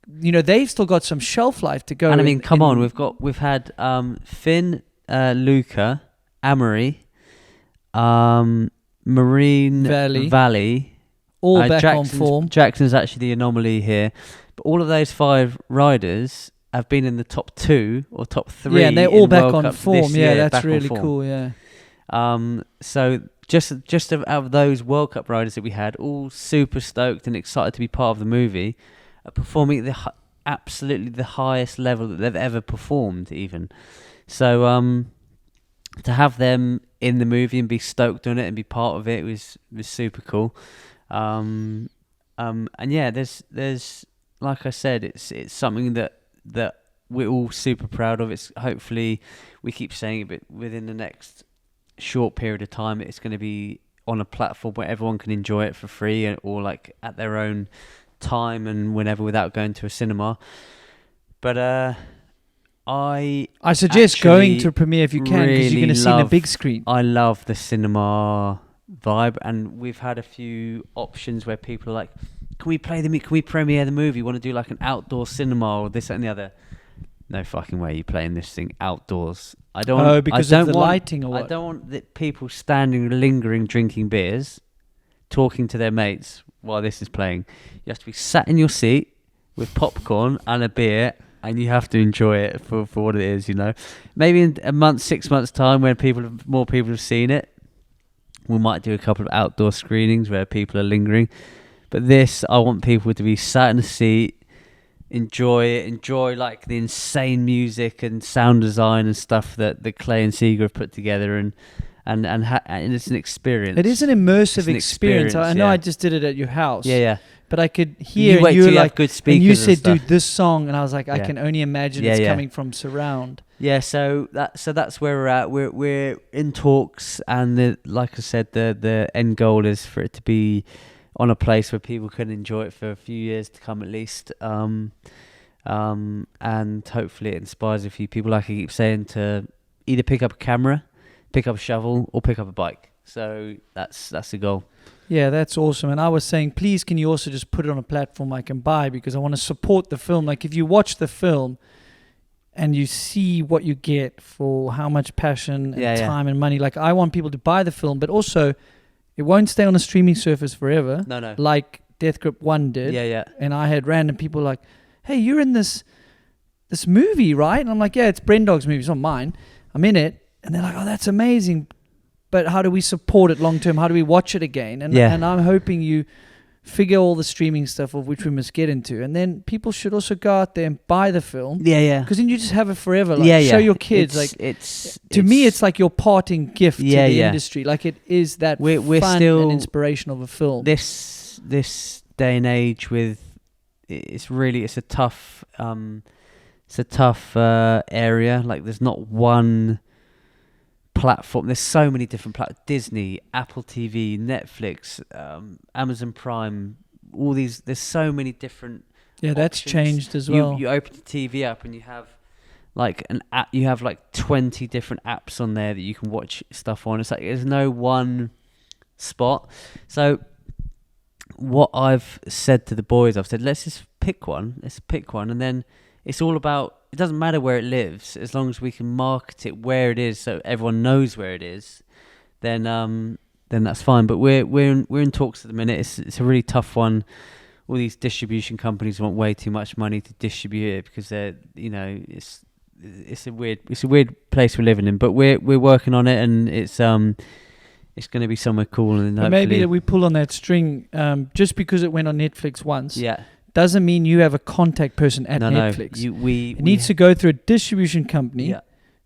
Speaker 1: they've still got some shelf life to go.
Speaker 2: And I mean, come on, we've had Finn, Luca, Amory, Marine Valley,
Speaker 1: all back on form.
Speaker 2: Jackson's actually the anomaly here, but all of those 5 riders have been in the top 2 or top 3.
Speaker 1: Yeah, and they're all back
Speaker 2: World
Speaker 1: on
Speaker 2: Cups
Speaker 1: form.
Speaker 2: this
Speaker 1: Yeah,
Speaker 2: year,
Speaker 1: that's really cool. Yeah.
Speaker 2: So just out of those World Cup riders that we had, all super stoked and excited to be part of the movie, are performing at absolutely the highest level that they've ever performed, even. So to have them in the movie and be stoked on it and be part of it was super cool. And yeah, there's like I said, it's something that we're all super proud of. It's hopefully, we keep saying it, but within the next short period of time, it's going to be on a platform where everyone can enjoy it for free or like at their own time and whenever without going to a cinema. But I
Speaker 1: suggest going to a premiere if you can because you're going to see it on a big screen.
Speaker 2: I love the cinema vibe, and we've had a few options where people are like, can we premiere the movie? Want to do like an outdoor cinema or this and the other? No fucking way you playing this thing outdoors. I don't.
Speaker 1: Oh, because of the lighting or what?
Speaker 2: I don't want the people standing, lingering, drinking beers, talking to their mates while this is playing. You have to be sat in your seat with popcorn and a beer, and you have to enjoy it for what it is. Maybe in a month, 6 months time, when more people have seen it, we might do a couple of outdoor screenings where people are lingering. But this, I want people to be sat in a seat. Enjoy like the insane music and sound design and stuff that Clay and Seeger have put together, and it's an experience.
Speaker 1: It is an immersive experience. I know I just did it at your house.
Speaker 2: Yeah.
Speaker 1: But I could hear
Speaker 2: you were
Speaker 1: like
Speaker 2: good speakers.
Speaker 1: And you said, "Dude, this song," and I was like, "I can only imagine it's coming from surround."
Speaker 2: Yeah, so that's where we're at. We're in talks, and like I said, the end goal is for it to be on a place where people can enjoy it for a few years to come at least, and hopefully it inspires a few people, like I keep saying, to either pick up a camera, pick up a shovel, or pick up a bike. So that's the goal.
Speaker 1: Yeah, that's awesome. And I was saying, please, can you also just put it on a platform I can buy, because I want to support the film. Like if you watch the film and you see what you get for how much passion and time and money, like I want people to buy the film, but also it won't stay on a streaming service forever.
Speaker 2: No.
Speaker 1: Like DEATHGRIP 1 did.
Speaker 2: Yeah.
Speaker 1: And I had random people like, hey, you're in this movie, right? And I'm like, yeah, it's BRENDOG's movie. It's not mine. I'm in it. And they're like, oh, that's amazing. But how do we support it long term? How do we watch it again? And I'm hoping you figure all the streaming stuff of which we must get into. And then people should also go out there and buy the film.
Speaker 2: Yeah.
Speaker 1: Because then you just have it forever. Like, show your kids. To me, it's like your parting gift to the industry. Like it is that we're fun still, and inspiration of a film.
Speaker 2: This day and age it's a tough area. Like there's not one platform. There's so many different platforms. Disney, Apple TV, Netflix, Amazon Prime, all these. There's so many different
Speaker 1: that's
Speaker 2: options.
Speaker 1: changed as well.
Speaker 2: You open the TV up and you have like an app. You have like 20 different apps on there that you can watch stuff on. It's like there's no one spot. So what I've said to the boys, I've said, let's just pick one. And then it's all about, it doesn't matter where it lives, as long as we can market it where it is so everyone knows where it is, then that's fine. But we're in talks at the minute. It's a really tough one. All these distribution companies want way too much money to distribute it because they're, it's a weird place we're living in. But we're working on it, and it's going to be somewhere cool. And
Speaker 1: maybe that we pull on that string, just because it went on Netflix once.
Speaker 2: Yeah.
Speaker 1: Doesn't mean you have a contact person at Netflix.
Speaker 2: It
Speaker 1: needs to go through a distribution company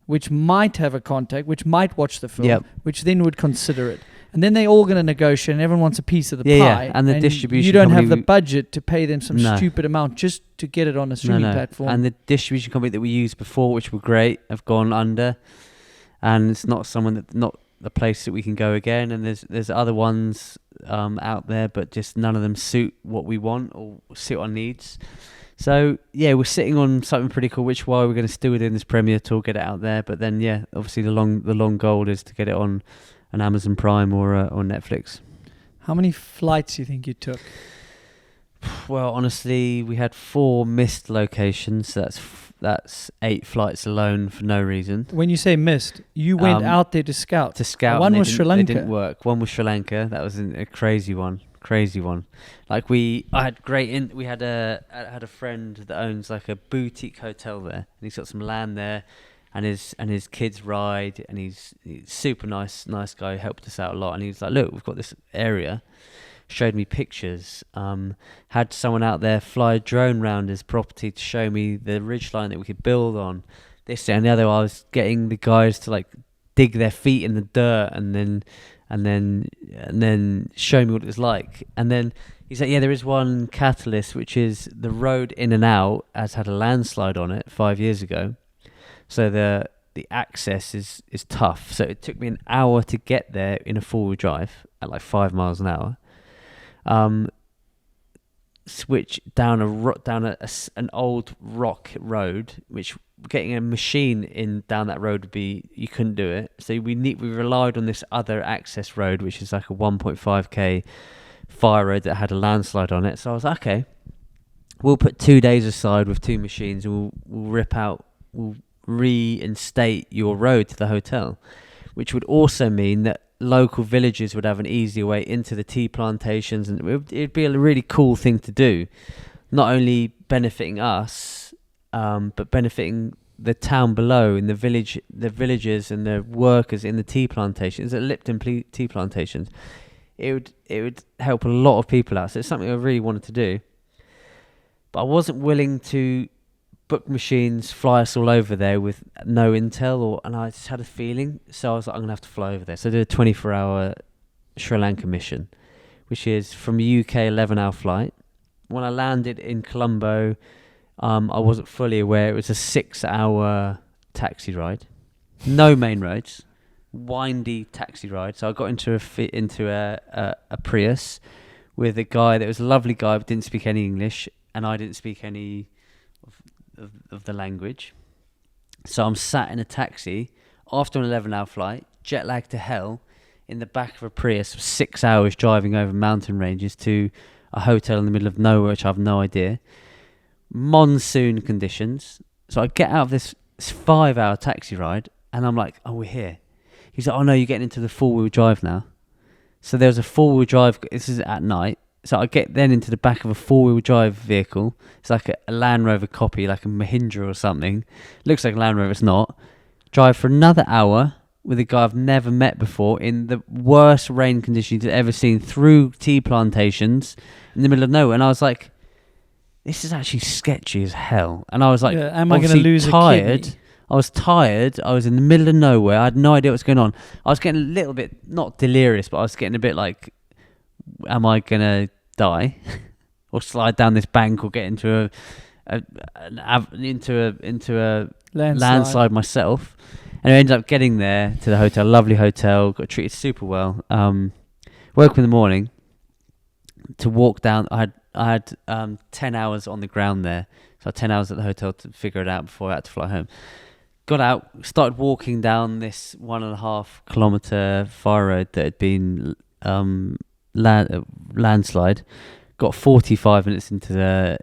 Speaker 1: which might have a contact, which might watch the film,
Speaker 2: Yep.
Speaker 1: which then would consider it. And then they all going to negotiate, and everyone wants a piece of the
Speaker 2: Yeah,
Speaker 1: pie.
Speaker 2: yeah, and the distribution
Speaker 1: you don't have the
Speaker 2: company-
Speaker 1: budget to pay them some
Speaker 2: No.
Speaker 1: stupid amount just to get it on a streaming platform.
Speaker 2: And the distribution company that we used before, which were great, have gone under, and it's not the place that we can go again. And there's other ones out there, but just none of them suit what we want or suit our needs. So yeah, we're sitting on something pretty cool, which why we're going to still within this premiere tour, get it out there. But then yeah, obviously the long goal is to get it on an Amazon Prime or Netflix.
Speaker 1: How many flights do you think you took?
Speaker 2: Well, honestly, we had 4 missed locations. That's 8 flights alone for no reason.
Speaker 1: When you say missed, you went out there to scout.
Speaker 2: One
Speaker 1: was Sri Lanka.
Speaker 2: They didn't work. One was Sri Lanka. That was a crazy one. Like we had a friend that owns like a boutique hotel there, and he's got some land there, and his kids ride, and he's super nice guy, helped us out a lot. And he's like, look, we've got this area, showed me pictures, had someone out there fly a drone around his property to show me the ridgeline that we could build on, this and the other. I was getting the guys to like dig their feet in the dirt and then show me what it was like. And then he's like, yeah, there is one catalyst, which is the road in and out has had a landslide on it 5 years ago, so the access is tough. So it took me an hour to get there in a 4-wheel drive at like 5 miles an hour. Switch down an old rock road, which getting a machine in down that road would be, you couldn't do it. So we relied on this other access road, which is like a 1.5k fire road that had a landslide on it. So I was like, okay, we'll put 2 days aside with 2 machines, and we'll reinstate your road to the hotel, which would also mean that local villages would have an easier way into the tea plantations, and it'd be a really cool thing to do, not only benefiting us, but benefiting the town below, in the villagers and the workers in the tea plantations, at Lipton tea plantations. It would help a lot of people out. So it's something I really wanted to do, but I wasn't willing to book machines, fly us all over there with no intel, and I just had a feeling. So I was like, I'm gonna have to fly over there. So I did a 24-hour Sri Lanka mission, which is from UK 11-hour flight. When I landed in Colombo, I wasn't fully aware it was a 6-hour taxi ride, no main roads, windy taxi ride. So I got into a Prius with a guy that was a lovely guy but didn't speak any English, and I didn't speak any of the language. So I'm sat in a taxi after an 11-hour flight, jet lagged to hell, in the back of a Prius for 6 hours driving over mountain ranges to a hotel in the middle of nowhere, which I have no idea. Monsoon conditions. So I get out of this 5-hour taxi ride, and I'm like, oh, we're here. He's like, oh no, you're getting into the 4-wheel drive now. So there's a 4-wheel drive. This is at night. So I get then into the back of a 4-wheel drive vehicle. It's like a Land Rover copy, like a Mahindra or something. Looks like a Land Rover, it's not. Drive for another hour with a guy I've never met before in the worst rain conditions I've ever seen, through tea plantations in the middle of nowhere. And I was like, this is actually sketchy as hell. And I was like,
Speaker 1: am I going to lose
Speaker 2: tired?
Speaker 1: a kidney?
Speaker 2: I was tired. I was in the middle of nowhere. I had no idea what's going on. I was getting a little bit, not delirious, but I was getting a bit like, am I going to die or slide down this bank or get into a landslide myself? And I ended up getting there to the hotel, lovely hotel, got treated super well. Woke up in the morning to walk down. I had 10 hours on the ground there, so I had 10 hours at the hotel to figure it out before I had to fly home. Got out, started walking down this 1.5 kilometer fire road that had been landslide. Got 45 minutes into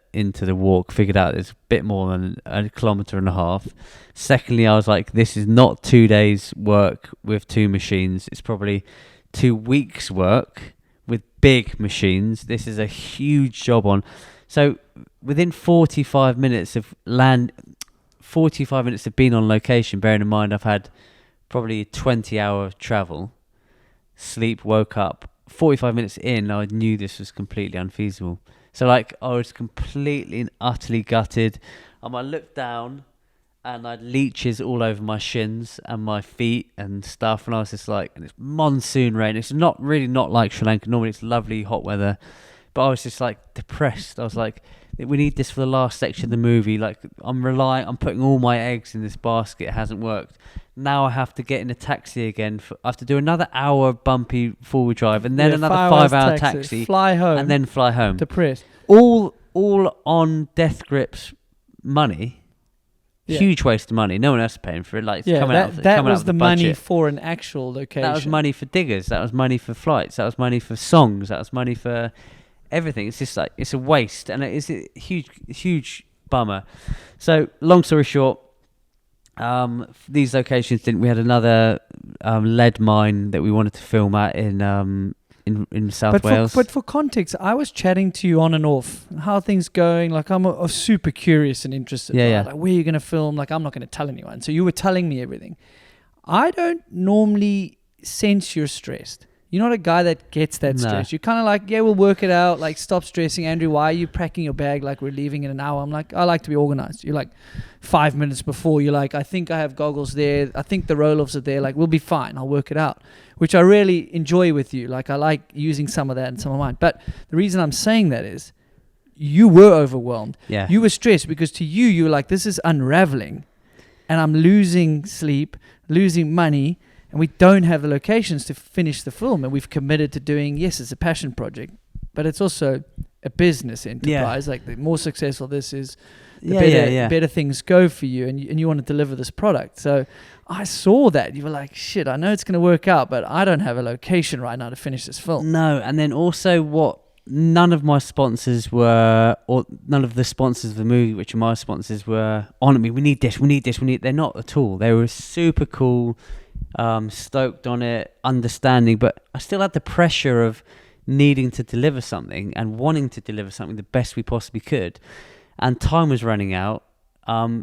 Speaker 2: the walk, figured out it's a bit more than 1.5 kilometers. Secondly, I was like, this is not 2 days work with 2 machines. It's probably 2 weeks work with big machines. This is a huge job on. So within 45 minutes of being on location, bearing in mind I've had probably a 20-hour travel, sleep, woke up, 45 minutes in, I knew this was completely unfeasible. So like, I was completely and utterly gutted. I looked down and I had leeches all over my shins and my feet and stuff, and I was just like, and it's monsoon rain. It's not like Sri Lanka. Normally it's lovely hot weather, but I was just like depressed. I was like, we need this for the last section of the movie. Like, I'm putting all my eggs in this basket. It hasn't worked. Now I have to get in a taxi again. I have to do another hour bumpy forward drive, and then another 5 hour taxi,
Speaker 1: fly home,
Speaker 2: and then fly home.
Speaker 1: Depressed.
Speaker 2: All on DEATHGRIP's money.
Speaker 1: Yeah.
Speaker 2: Huge waste of money. No one else is paying for it. Like, it's coming out.
Speaker 1: That was the money
Speaker 2: budget.
Speaker 1: for an actual location.
Speaker 2: That was money for diggers. That was money for flights. That was money for songs. That was money for everything. It's just like, it's a waste, and it's a huge bummer. So, long story short, these locations didn't. We had another lead mine that we wanted to film at in South Wales.
Speaker 1: But for context, I was chatting to you on and off. How are things going? Like, I'm super curious and interested.
Speaker 2: Yeah,
Speaker 1: right?
Speaker 2: yeah.
Speaker 1: Like, where are you going to film? Like, I'm not going to tell anyone. So you were telling me everything. I don't normally sense you're stressed. You're not a guy that gets that stress. You're kind of like, yeah, we'll work it out. Like, stop stressing. Andrew, why are you packing your bag like we're leaving in an hour? I'm like, I like to be organized. You're like 5 minutes before. You're like, I think I have goggles there. I think the roll-offs are there. Like, we'll be fine. I'll work it out, which I really enjoy with you. Like, I like using some of that and some of mine. But the reason I'm saying that is you were overwhelmed.
Speaker 2: Yeah.
Speaker 1: You were stressed because to you were like, this is unraveling and I'm losing sleep, losing money, and we don't have the locations to finish the film, and we've committed to doing, yes, it's a passion project, but it's also a business enterprise. Like, the more successful this is, the better things go for you, and you want to deliver this product. So I saw that. You were like, shit, I know it's going to work out, but I don't have a location right now to finish this film.
Speaker 2: No, and then also none of my sponsors were, or none of the sponsors of the movie, which are my sponsors, were on me. We need this. They're not at all. They were super cool. Stoked on it, understanding, but I still had the pressure of needing to deliver something and wanting to deliver something the best we possibly could, and time was running out,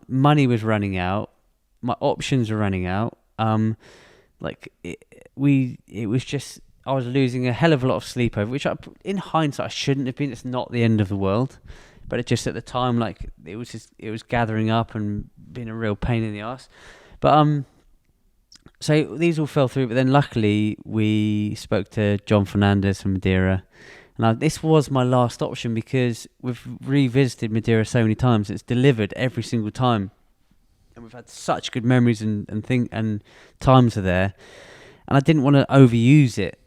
Speaker 2: money was running out, my options were running out. It was just, I was losing a hell of a lot of sleep over, which in hindsight I shouldn't have been. It's not the end of the world, but it just, at the time, like, it was gathering up and being a real pain in the ass. But so these all fell through, but then luckily we spoke to John Fernandez from Madeira. And this was my last option because we've revisited Madeira so many times. It's delivered every single time. And we've had such good memories and times are there. And I didn't want to overuse it,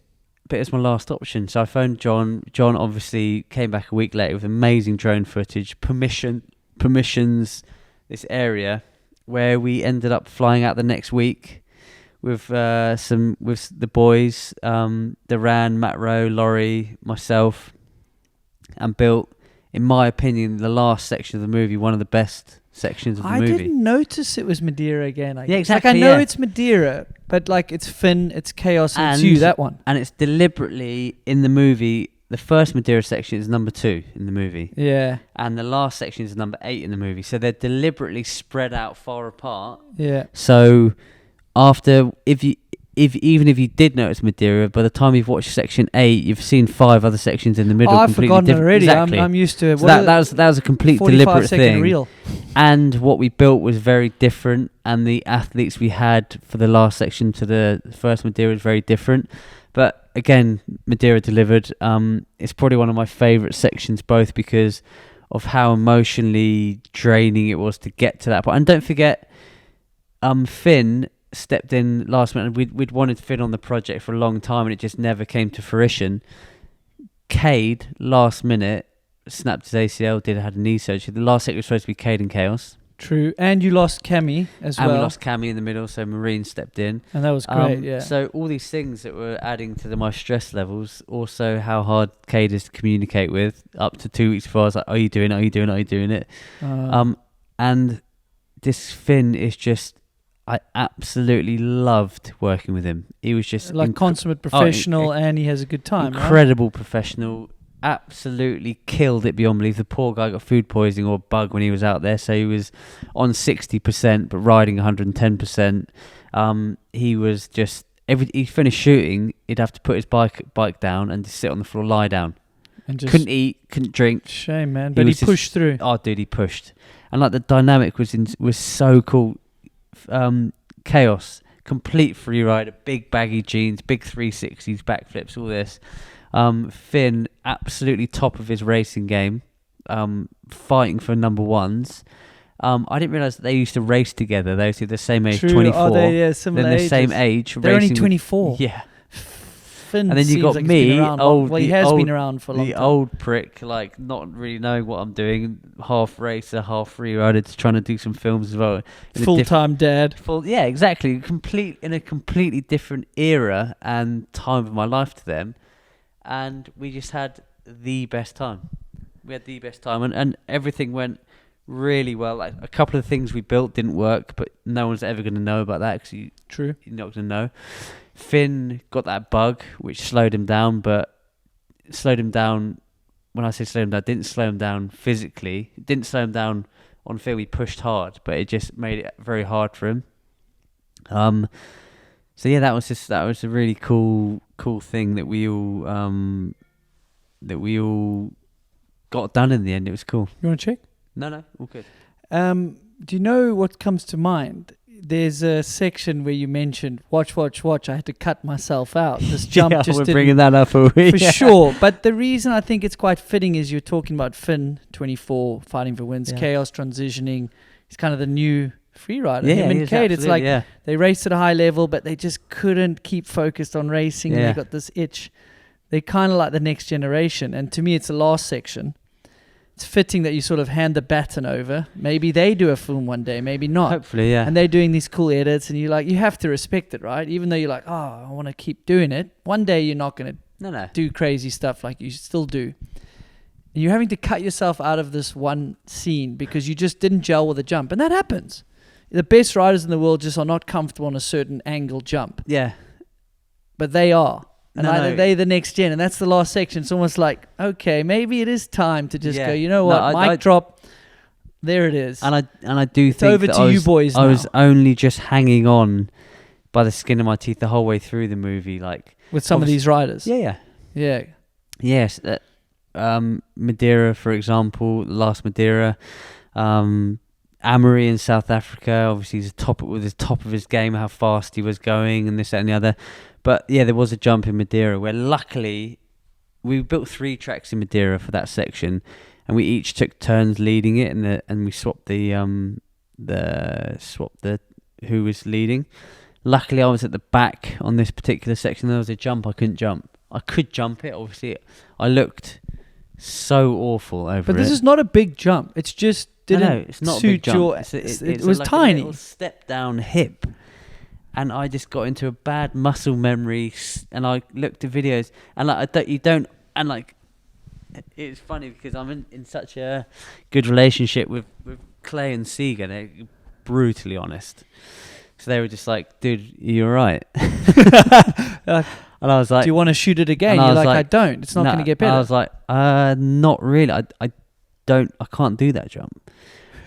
Speaker 2: but it's my last option. So I phoned John. John obviously came back a week later with amazing drone footage, permissions this area, where we ended up flying out the next week with the boys, Duran, Matt Rowe, Laurie, myself, and built, in my opinion, the last section of the movie, one of the best sections of the movie.
Speaker 1: I didn't notice it was Madeira again.
Speaker 2: Yeah, exactly.
Speaker 1: Like, I know it's Madeira, but like, it's Finn, it's Chaos, and it's you, that one.
Speaker 2: And it's deliberately in the movie. The first Madeira section is number 2 in the movie.
Speaker 1: Yeah.
Speaker 2: And the last section is number 8 in the movie. So they're deliberately spread out far apart.
Speaker 1: Yeah.
Speaker 2: So after, even if you did notice Madeira, by the time you've watched section 8, you've seen 5 other sections in the middle.
Speaker 1: I've forgotten already.
Speaker 2: Exactly.
Speaker 1: I'm used to it.
Speaker 2: So that was a complete deliberate thing.
Speaker 1: Reel.
Speaker 2: And what we built was very different, and the athletes we had for the last section to the first Madeira is very different. But again, Madeira delivered. It's probably one of my favourite sections, both because of how emotionally draining it was to get to that point. And don't forget, Finn stepped in last minute. We'd wanted Finn on the project for a long time, and it just never came to fruition. Cade, last minute, snapped his ACL, had a knee surgery. The last section was supposed to be Cade and Chaos.
Speaker 1: True. And you lost Cammy as well.
Speaker 2: And we lost Cammy in the middle, so Marine stepped in.
Speaker 1: And that was great, yeah.
Speaker 2: So all these things that were adding to my stress levels, also how hard Cade is to communicate with, up to 2 weeks before I was like, are you doing it? And this Finn is just, I absolutely loved working with him. He was just
Speaker 1: like consummate professional, and he has a good time.
Speaker 2: Incredible professional. Absolutely killed it beyond belief. The poor guy got food poisoning or bug when he was out there, so he was on 60% but riding 110%. He was just he finished shooting, he'd have to put his bike down and just sit on the floor, lie down.
Speaker 1: And just
Speaker 2: couldn't eat, couldn't drink.
Speaker 1: shame, man. But he
Speaker 2: was just-
Speaker 1: pushed through.
Speaker 2: Oh, dude, he pushed, and like the dynamic was so cool. Chaos, complete free rider, big baggy jeans, big 360s, backflips, all this. Finn, absolutely top of his racing game, fighting for number ones. I didn't realise that they used to race together. They were the same age,
Speaker 1: True.
Speaker 2: 24.
Speaker 1: Oh, they're similar
Speaker 2: Then the
Speaker 1: ages.
Speaker 2: same age.
Speaker 1: They're only
Speaker 2: racing with-
Speaker 1: 24.
Speaker 2: Yeah.
Speaker 1: Finn
Speaker 2: And then you
Speaker 1: seems
Speaker 2: got
Speaker 1: like he's been
Speaker 2: me,
Speaker 1: around
Speaker 2: old-
Speaker 1: well, he
Speaker 2: the
Speaker 1: has
Speaker 2: old-
Speaker 1: been around for a long
Speaker 2: The
Speaker 1: time.
Speaker 2: old prick, like not really knowing what I'm doing, half racer, half free rider, trying to do some films as well. In a
Speaker 1: Full-time dad.
Speaker 2: yeah, exactly. In a completely different era and time of my life to them, and we just had the best time. We had the best time, and everything went really well. Like a couple of things we built didn't work, but no one's ever going to know about that because
Speaker 1: True.
Speaker 2: you're not going to know. Finn got that bug, which slowed him down, but slowed him down. When I say slowed him down, it didn't slow him down physically. It didn't slow him down on field. He pushed hard, but it just made it very hard for him. So yeah, that was a really cool thing that we all got done in the end. It was cool.
Speaker 1: You want to check?
Speaker 2: No, all good.
Speaker 1: Do you know what comes to mind? There's a section where you mentioned, watch. I had to cut myself out. This jump
Speaker 2: yeah,
Speaker 1: just
Speaker 2: we're
Speaker 1: didn't
Speaker 2: bringing that up, are we?
Speaker 1: for sure. But the reason I think it's quite fitting is you're talking about Finn, 24, fighting for wins,
Speaker 2: Yeah.
Speaker 1: Chaos transitioning. He's kind of the new free rider.
Speaker 2: Yeah,
Speaker 1: Him
Speaker 2: he
Speaker 1: and
Speaker 2: is,
Speaker 1: Cade, it's like
Speaker 2: yeah.
Speaker 1: they raced at a high level, but they just couldn't keep focused on racing. And
Speaker 2: Yeah.
Speaker 1: they got this itch. They're kind of like the next generation. And to me, it's the last section. It's fitting that you sort of hand the baton over. Maybe they do a film one day, maybe not.
Speaker 2: Hopefully, yeah.
Speaker 1: And they're doing these cool edits, and you have to respect it, right? Even though you're like, oh, I want to keep doing it. One day you're not going to
Speaker 2: No.
Speaker 1: do crazy stuff like you still do. And you're having to cut yourself out of this one scene because you just didn't gel with a jump. And that happens. The best riders in the world just are not comfortable on a certain angle jump.
Speaker 2: Yeah.
Speaker 1: But they are. And
Speaker 2: No,
Speaker 1: either
Speaker 2: no.
Speaker 1: they the next gen. And that's the last section. It's almost like, okay, maybe it is time to just
Speaker 2: Yeah.
Speaker 1: go, you know
Speaker 2: No,
Speaker 1: what,
Speaker 2: I
Speaker 1: mic drop. There it is.
Speaker 2: And I do think
Speaker 1: over
Speaker 2: that
Speaker 1: to you boys
Speaker 2: I was
Speaker 1: now.
Speaker 2: only just hanging on by the skin of my teeth the whole way through the movie, like
Speaker 1: With some of these riders.
Speaker 2: yeah.
Speaker 1: Yeah.
Speaker 2: Yes, Madeira, for example, last Madeira, Amory in South Africa. Obviously, he's top of his game, how fast he was going, and this, that, and the other. But yeah, there was a jump in Madeira where, luckily, we built 3 tracks in Madeira for that section, and we each took turns leading it, and we swapped the who was leading. Luckily, I was at the back on this particular section. There was a jump I couldn't jump. I could jump it, obviously. I looked so awful over it.
Speaker 1: But this is not a big jump. It's just didn't
Speaker 2: No, it's not a
Speaker 1: suit
Speaker 2: big jump.
Speaker 1: your...
Speaker 2: It
Speaker 1: was
Speaker 2: like
Speaker 1: tiny.
Speaker 2: a little step down hip. And I just got into a bad muscle memory, and I looked at videos, and it's funny because I'm in such a good relationship with Clay and Seeger. They're brutally honest. So they were just like, dude, you're right. And I was like,
Speaker 1: Do you want to shoot it again?
Speaker 2: and I
Speaker 1: You're
Speaker 2: was
Speaker 1: like, I
Speaker 2: like,
Speaker 1: don't. It's not going to get better.
Speaker 2: I was like, not really. I can't do that jump.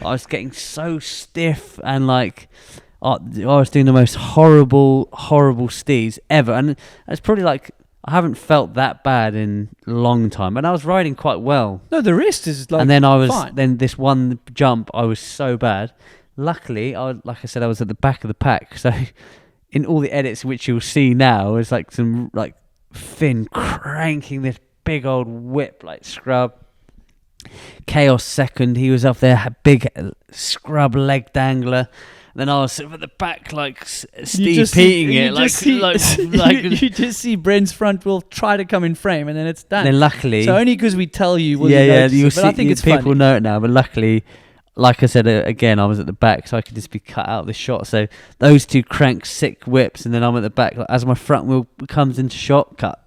Speaker 2: I was getting so stiff, and like I was doing the most horrible stees ever, and it's probably like I haven't felt that bad in a long time, and I was riding quite well.
Speaker 1: No, the rest is like
Speaker 2: And then
Speaker 1: fine.
Speaker 2: then this one jump, I was so bad. Luckily, like I said, I was at the back of the pack, so in all the edits which you'll see now, it's like some like Finn cranking this big old whip like scrub. Chaos second, he was up there, had big scrub leg dangler. Then I was sort of at the back like Steve Peating it,
Speaker 1: you just see Brent's front wheel try to come in frame, and then it's done.
Speaker 2: Then luckily,
Speaker 1: So only because we tell you, will
Speaker 2: yeah,
Speaker 1: you notice
Speaker 2: you'll
Speaker 1: it. But
Speaker 2: see,
Speaker 1: I think it's
Speaker 2: people
Speaker 1: funny.
Speaker 2: know it now. But luckily, like I said again, I was at the back, so I could just be cut out of the shot. So those two crank sick whips, and then I'm at the back. Like, as my front wheel comes into shot, cut.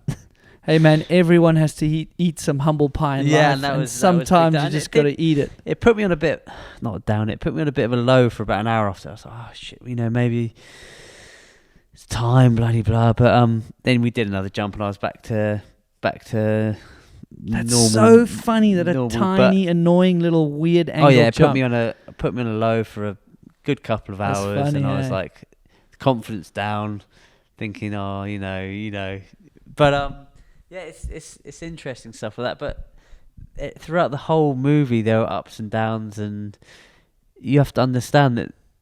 Speaker 1: Hey man, everyone has to eat some humble pie in
Speaker 2: Yeah,
Speaker 1: life,
Speaker 2: and that
Speaker 1: and
Speaker 2: was big
Speaker 1: sometimes
Speaker 2: time.
Speaker 1: you
Speaker 2: And
Speaker 1: just
Speaker 2: it
Speaker 1: got to
Speaker 2: did-
Speaker 1: eat it.
Speaker 2: It put me on a bit, not down. It put me on a bit of a low for about an hour after. I was like, oh shit, maybe it's time, bloody blah. But then we did another jump, and I was back to
Speaker 1: That's
Speaker 2: normal.
Speaker 1: so funny that a
Speaker 2: normal,
Speaker 1: tiny, annoying little weird angle
Speaker 2: Oh yeah, it
Speaker 1: jump.
Speaker 2: put me on a low for a good couple of
Speaker 1: That's
Speaker 2: hours,
Speaker 1: funny,
Speaker 2: and I was
Speaker 1: eh?
Speaker 2: like, confidence down, thinking, oh, you know. But Yeah, it's interesting stuff like that. But throughout the whole movie, there are ups and downs, and you have to understand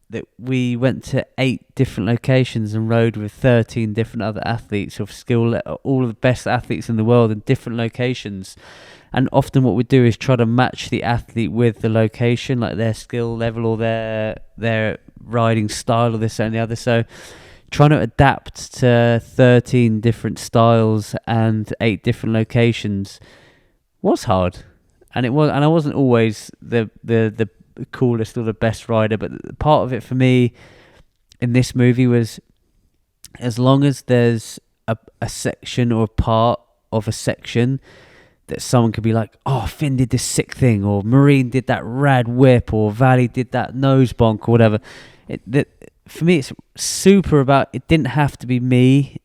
Speaker 2: that we went to 8 different locations and rode with 13 different other athletes of skill, all of the best athletes in the world in different locations. And often what we do is try to match the athlete with the location, like their skill level or their riding style or this and the other. So trying to adapt to 13 different styles and 8 different locations was hard. And I wasn't always the coolest or the best rider, but part of it for me in this movie was, as long as there's a section or a part of a section that someone could be like, oh, Finn did this sick thing, or Marine did that rad whip, or Valley did that nose bonk, or whatever. For me, it's super about, it didn't have to be me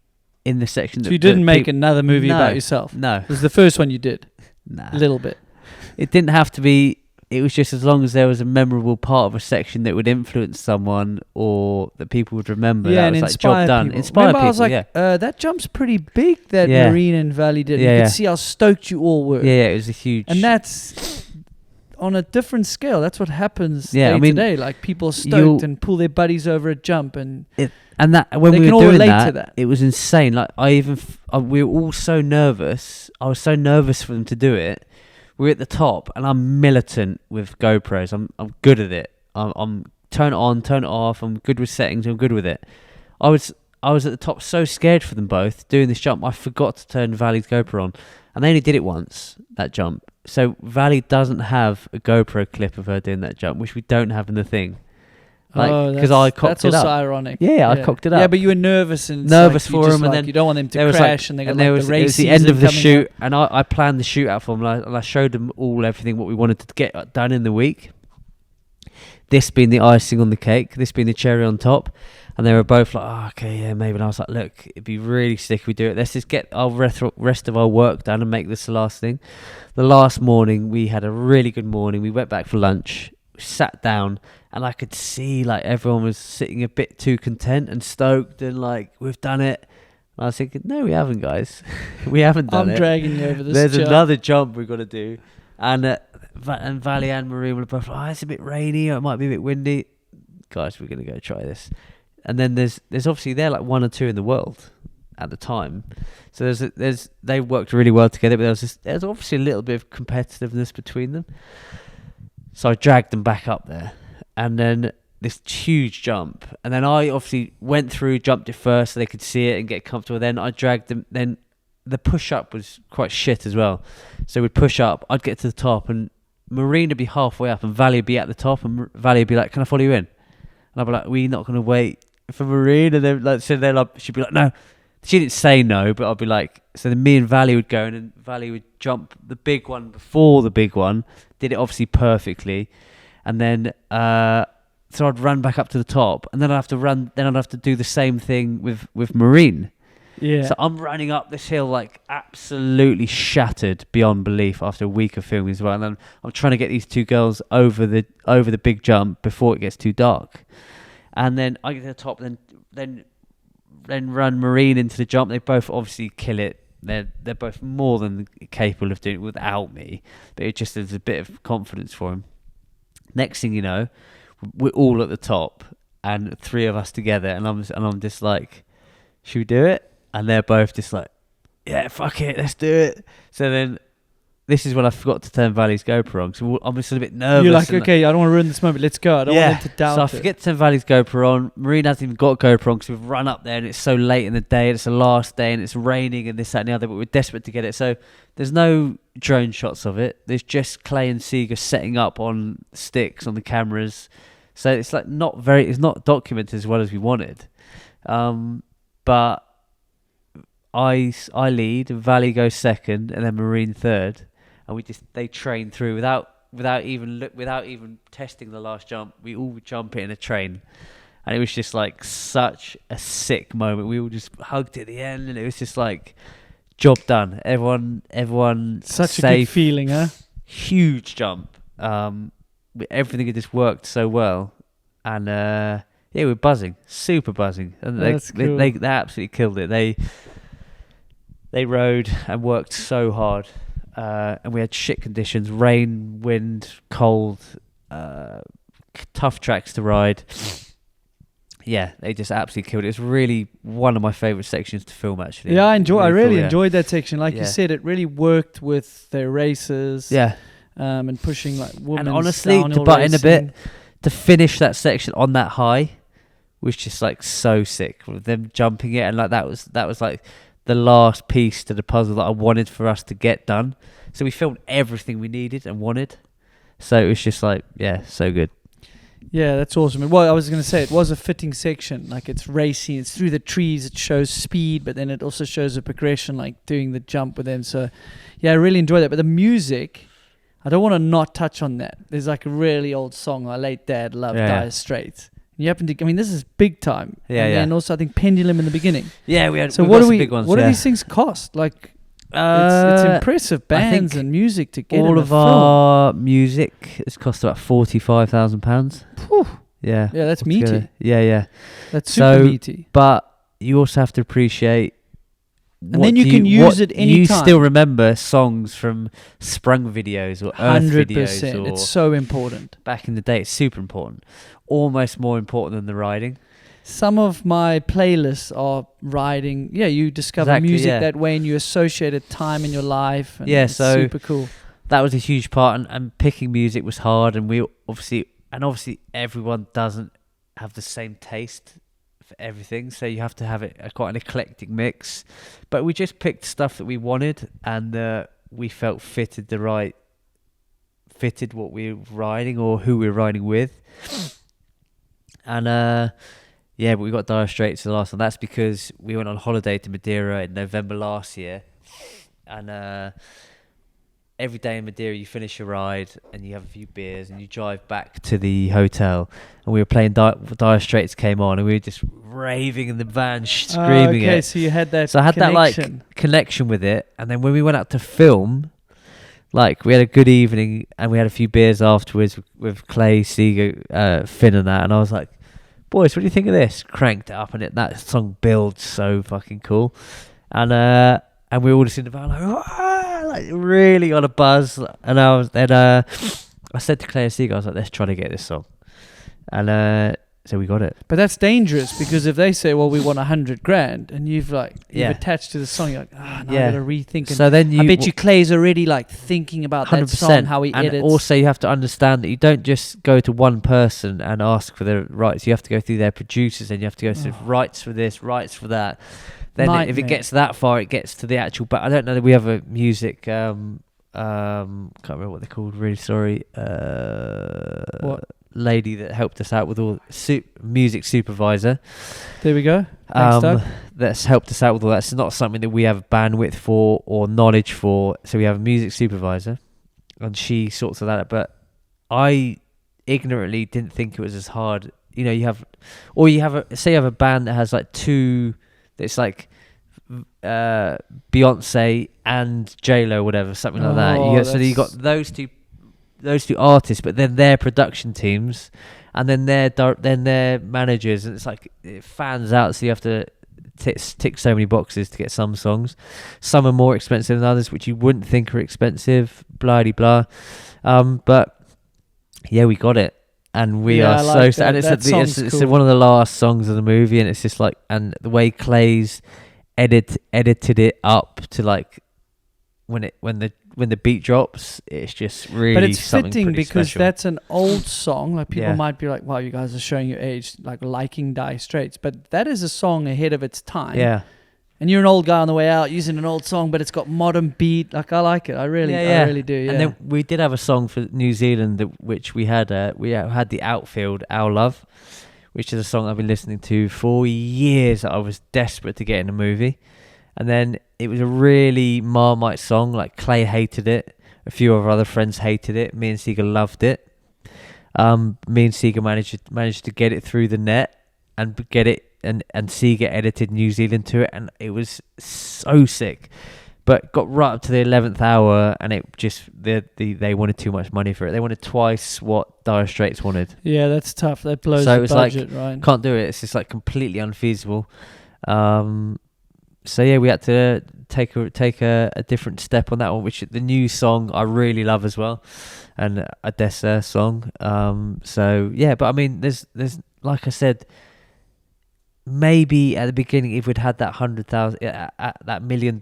Speaker 2: in the section.
Speaker 1: So you didn't make another movie about yourself?
Speaker 2: No.
Speaker 1: It was the first one you did?
Speaker 2: Nah.
Speaker 1: A little bit.
Speaker 2: It didn't have to be. It was just as long as there was a memorable part of a section that would influence someone or that people would remember.
Speaker 1: Yeah,
Speaker 2: that
Speaker 1: and
Speaker 2: was like
Speaker 1: inspire
Speaker 2: job done.
Speaker 1: people.
Speaker 2: Inspire
Speaker 1: Remember,
Speaker 2: people.
Speaker 1: I was like, that jump's pretty big that
Speaker 2: Yeah.
Speaker 1: Marine and Valley did.
Speaker 2: Yeah,
Speaker 1: You
Speaker 2: yeah.
Speaker 1: could see how stoked you all were.
Speaker 2: Yeah, it was a huge.
Speaker 1: And that's on a different scale. That's what happens
Speaker 2: Yeah,
Speaker 1: day
Speaker 2: I mean,
Speaker 1: to day. Like, people are stoked and pull their buddies over a jump, and
Speaker 2: that when
Speaker 1: they
Speaker 2: we
Speaker 1: can
Speaker 2: were
Speaker 1: all
Speaker 2: doing
Speaker 1: relate to that.
Speaker 2: it was insane. Like we were all so nervous. I was so nervous for them to do it. We're at the top, and I'm militant with GoPros. I'm good at it. I'm turn it on, turn it off. I'm good with settings. I'm good with it. I was at the top, so scared for them both doing this jump. I forgot to turn Valley's GoPro on, and they only did it once, that jump. So Valley doesn't have a GoPro clip of her doing that jump, which we don't have in the thing. Like, because I cocked it up.
Speaker 1: That's also ironic.
Speaker 2: Yeah, I cocked it up.
Speaker 1: Yeah, but you were nervous and
Speaker 2: for them, and then
Speaker 1: you don't want them to crash, and they got
Speaker 2: it
Speaker 1: like the race.
Speaker 2: was the
Speaker 1: season
Speaker 2: end of the
Speaker 1: coming
Speaker 2: shoot,
Speaker 1: up.
Speaker 2: and I planned the shoot out for them, and I showed them all everything what we wanted to get done in the week. This being the icing on the cake, this being the cherry on top, and they were both like, "Oh, okay, yeah, maybe." And I was like, "Look, it'd be really sick if we do it. Let's just get our rest of our work done and make this the last thing." The last morning, we had a really good morning. We went back for lunch, sat down, and I could see like everyone was sitting a bit too content and stoked and like, we've done it. And I was thinking, no, we haven't, guys. We haven't done it.
Speaker 1: I'm dragging you over this.
Speaker 2: There's
Speaker 1: jump.
Speaker 2: another jump we've got to do. And Valley and Marie were both like, it's a bit rainy, or it might be a bit windy. Guys, we're going to go try this. And then there's obviously they're like 1 or 2 in the world at the time. So they worked really well together, but there's obviously a little bit of competitiveness between them. So I dragged them back up there, and then this huge jump, and then I obviously went through, jumped it first so they could see it and get comfortable. Then I dragged them. Then the push up was quite shit as well. So we'd push up, I'd get to the top, and Marine would be halfway up, and Valley would be at the top, and Valley would be like, "Can I follow you in?" And I'd be like, "We're not going to wait for Marine." And then she'd be like, "No." She didn't say no, but I'd be like, so then me and Valley would go, and then Valley would jump the big one before the big one, did it obviously perfectly, and then so I'd run back up to the top, and then I'd have to do the same thing with Marine.
Speaker 1: Yeah.
Speaker 2: So I'm running up this hill like absolutely shattered beyond belief after a week of filming as well, and then I'm trying to get these 2 girls over the big jump before it gets too dark, and then I get to the top, then run Marine into the jump. They both obviously kill it. They're both more than capable of doing it without me, but it just is a bit of confidence for them. Next thing you know, we're all at the top, and 3 of us together, and I'm just like, should we do it? And they're both just like, yeah, fuck it, let's do it. So then this is when I forgot to turn Valley's GoPro on, so I'm just a bit nervous.
Speaker 1: You're like, okay, I don't want to ruin this moment. Let's go. I don't want them to doubt
Speaker 2: so I
Speaker 1: it.
Speaker 2: forget to turn Valley's GoPro on. Marine hasn't even got GoPro on because we've run up there and it's so late in the day and it's the last day and it's raining and this, that and the other, but we're desperate to get it. So there's no drone shots of it. There's just Clay and Seeger setting up on sticks on the cameras. So it's like it's not documented as well as we wanted. But I lead, and Valley goes second, and then Marine third, and they train through without even testing the last jump. We all jump it in a train, and it was just like such a sick moment. We all just hugged at the end, and it was just like, job done. Everyone
Speaker 1: such
Speaker 2: safe,
Speaker 1: a good feeling, huh?
Speaker 2: Huge jump. Everything had just worked so well, and we're buzzing, super buzzing, and
Speaker 1: That's cool.
Speaker 2: they absolutely killed it. they rode and worked so hard, and we had shit conditions: rain, wind, cold, tough tracks to ride. Yeah, they just absolutely killed it. It's really one of my favourite sections to film, actually.
Speaker 1: Yeah, I really
Speaker 2: cool,
Speaker 1: enjoyed that section. Like you
Speaker 2: Yeah.
Speaker 1: said, it really worked with their races.
Speaker 2: Yeah.
Speaker 1: And pushing like women's
Speaker 2: And honestly, to
Speaker 1: downhill
Speaker 2: butt in a
Speaker 1: racing.
Speaker 2: bit, to finish that section on that high was just like so sick with them jumping it, and like that was like the last piece to the puzzle that I wanted for us to get done. So we filmed everything we needed and wanted. So it was just like, yeah, so good.
Speaker 1: Yeah, that's awesome. Well, I was going to say, it was a fitting section. Like, it's racing, it's through the trees, it shows speed, but then it also shows a progression, like doing the jump with them. So, yeah, I really enjoyed that. But the music, I don't want to not touch on that. There's like a really old song my late dad loved, Dire Straits. You happen to, I mean, this is big time.
Speaker 2: Yeah,
Speaker 1: and then also, I think, Pendulum in the beginning.
Speaker 2: Yeah, we had
Speaker 1: So,
Speaker 2: we've
Speaker 1: what
Speaker 2: got
Speaker 1: do
Speaker 2: some
Speaker 1: we,
Speaker 2: big ones,
Speaker 1: what do
Speaker 2: yeah.
Speaker 1: these things cost? Like, it's impressive bands and music to get
Speaker 2: all
Speaker 1: in a
Speaker 2: of our music has cost about £45,000.
Speaker 1: Whew.
Speaker 2: Yeah.
Speaker 1: Yeah, that's
Speaker 2: altogether.
Speaker 1: meaty.
Speaker 2: Yeah.
Speaker 1: That's super
Speaker 2: So,
Speaker 1: meaty.
Speaker 2: But you also have to appreciate.
Speaker 1: And then you can use it anytime.
Speaker 2: You still remember songs from Sprung videos or Earth
Speaker 1: 100%.
Speaker 2: videos. Or
Speaker 1: It's so important.
Speaker 2: back in the day, it's super important. Almost more important than the riding.
Speaker 1: Some of my playlists are riding. Yeah, you discover music that way, and you associate a time in your life. And
Speaker 2: Yeah,
Speaker 1: it's
Speaker 2: so
Speaker 1: super cool.
Speaker 2: That was a huge part, and picking music was hard. And we obviously everyone doesn't have the same taste for everything, so you have to have it quite an eclectic mix. But we just picked stuff that we wanted, and we felt fitted what we were riding or who we were riding with. And yeah, but we got Dire Straits to the last one. That's because we went on holiday to Madeira in November last year, and every day in Madeira you finish your ride and you have a few beers and you drive back to the hotel, and we were playing Dire Straits came on, and we were just raving in the van, screaming
Speaker 1: okay,
Speaker 2: it.
Speaker 1: so you had that.
Speaker 2: So I had
Speaker 1: connection.
Speaker 2: that like connection with it, and then when we went out to film, like we had a good evening and we had a few beers afterwards with Clay, Seeger, Finn, and that, and I was like, boys, what do you think of this? Cranked it up, and that song builds so fucking cool, and we were all just in the van like really on a buzz, and I said to Clay and Seeger, I was like, let's try to get this song, and so we got it.
Speaker 1: But that's dangerous, because if they say, well, we want $100,000, and you've attached to the song, you're like, now I gotta rethink.
Speaker 2: So then
Speaker 1: I bet you Clay's already like thinking about 100%, that song, how he edits.
Speaker 2: And also you have to understand that you don't just go to one person and ask for the rights. You have to go through their producers, and you have to go through rights for this, rights for that. Then if it gets that far, it gets to the actual. But I don't know that we have a music. Can't remember what they're called. Really sorry.
Speaker 1: What?
Speaker 2: Lady that helped us out with all music supervisor.
Speaker 1: There we go. Thanks, Doug.
Speaker 2: That's helped us out with all that. It's not something that we have bandwidth for or knowledge for. So we have a music supervisor, and she sorts all that out. But I ignorantly didn't think it was as hard. You know, you have a band that has like two. It's like Beyonce and J-Lo, whatever, something like that. So you got those two artists, but then their production teams, and then their managers, and it's like it fans out. So you have to tick so many boxes to get some songs. Some are more expensive than others, which you wouldn't think are expensive. Blah de blah. But yeah, we got it. And we are so sad. And it's cool. One of the last songs of the movie, and it's just like, and the way Clay's edited it up to like when the beat drops, it's just really. But it's fitting
Speaker 1: because
Speaker 2: special.
Speaker 1: That's an old song. Like people might be like, "Wow, you guys are showing your age, like liking Dire Straits." But that is a song ahead of its time.
Speaker 2: Yeah. And
Speaker 1: you're an old guy on the way out using an old song, but it's got modern beat. Like, I like it. I really do. Yeah.
Speaker 2: And then we did have a song for New Zealand, which we had the Outfield, Our Love, which is a song I've been listening to for years. That I was desperate to get in a movie. And then it was a really Marmite song. Like Clay hated it. A few of our other friends hated it. Me and Seeger loved it. Me and Seeger managed to get it through the net and get it. And Seeger edited New Zealand to it, and it was so sick. But got right up to the 11th hour, and it just they wanted too much money for it. They wanted twice what Dire Straits wanted.
Speaker 1: Yeah, that's tough. That blows the budget, right?
Speaker 2: Can't do it. It's just like completely unfeasible. So yeah, we had to take a different step on that one, which the new song I really love as well, and Odessa song. So yeah, but I mean, there's like I said, maybe at the beginning, if we'd had that 100,000 at that $1 million,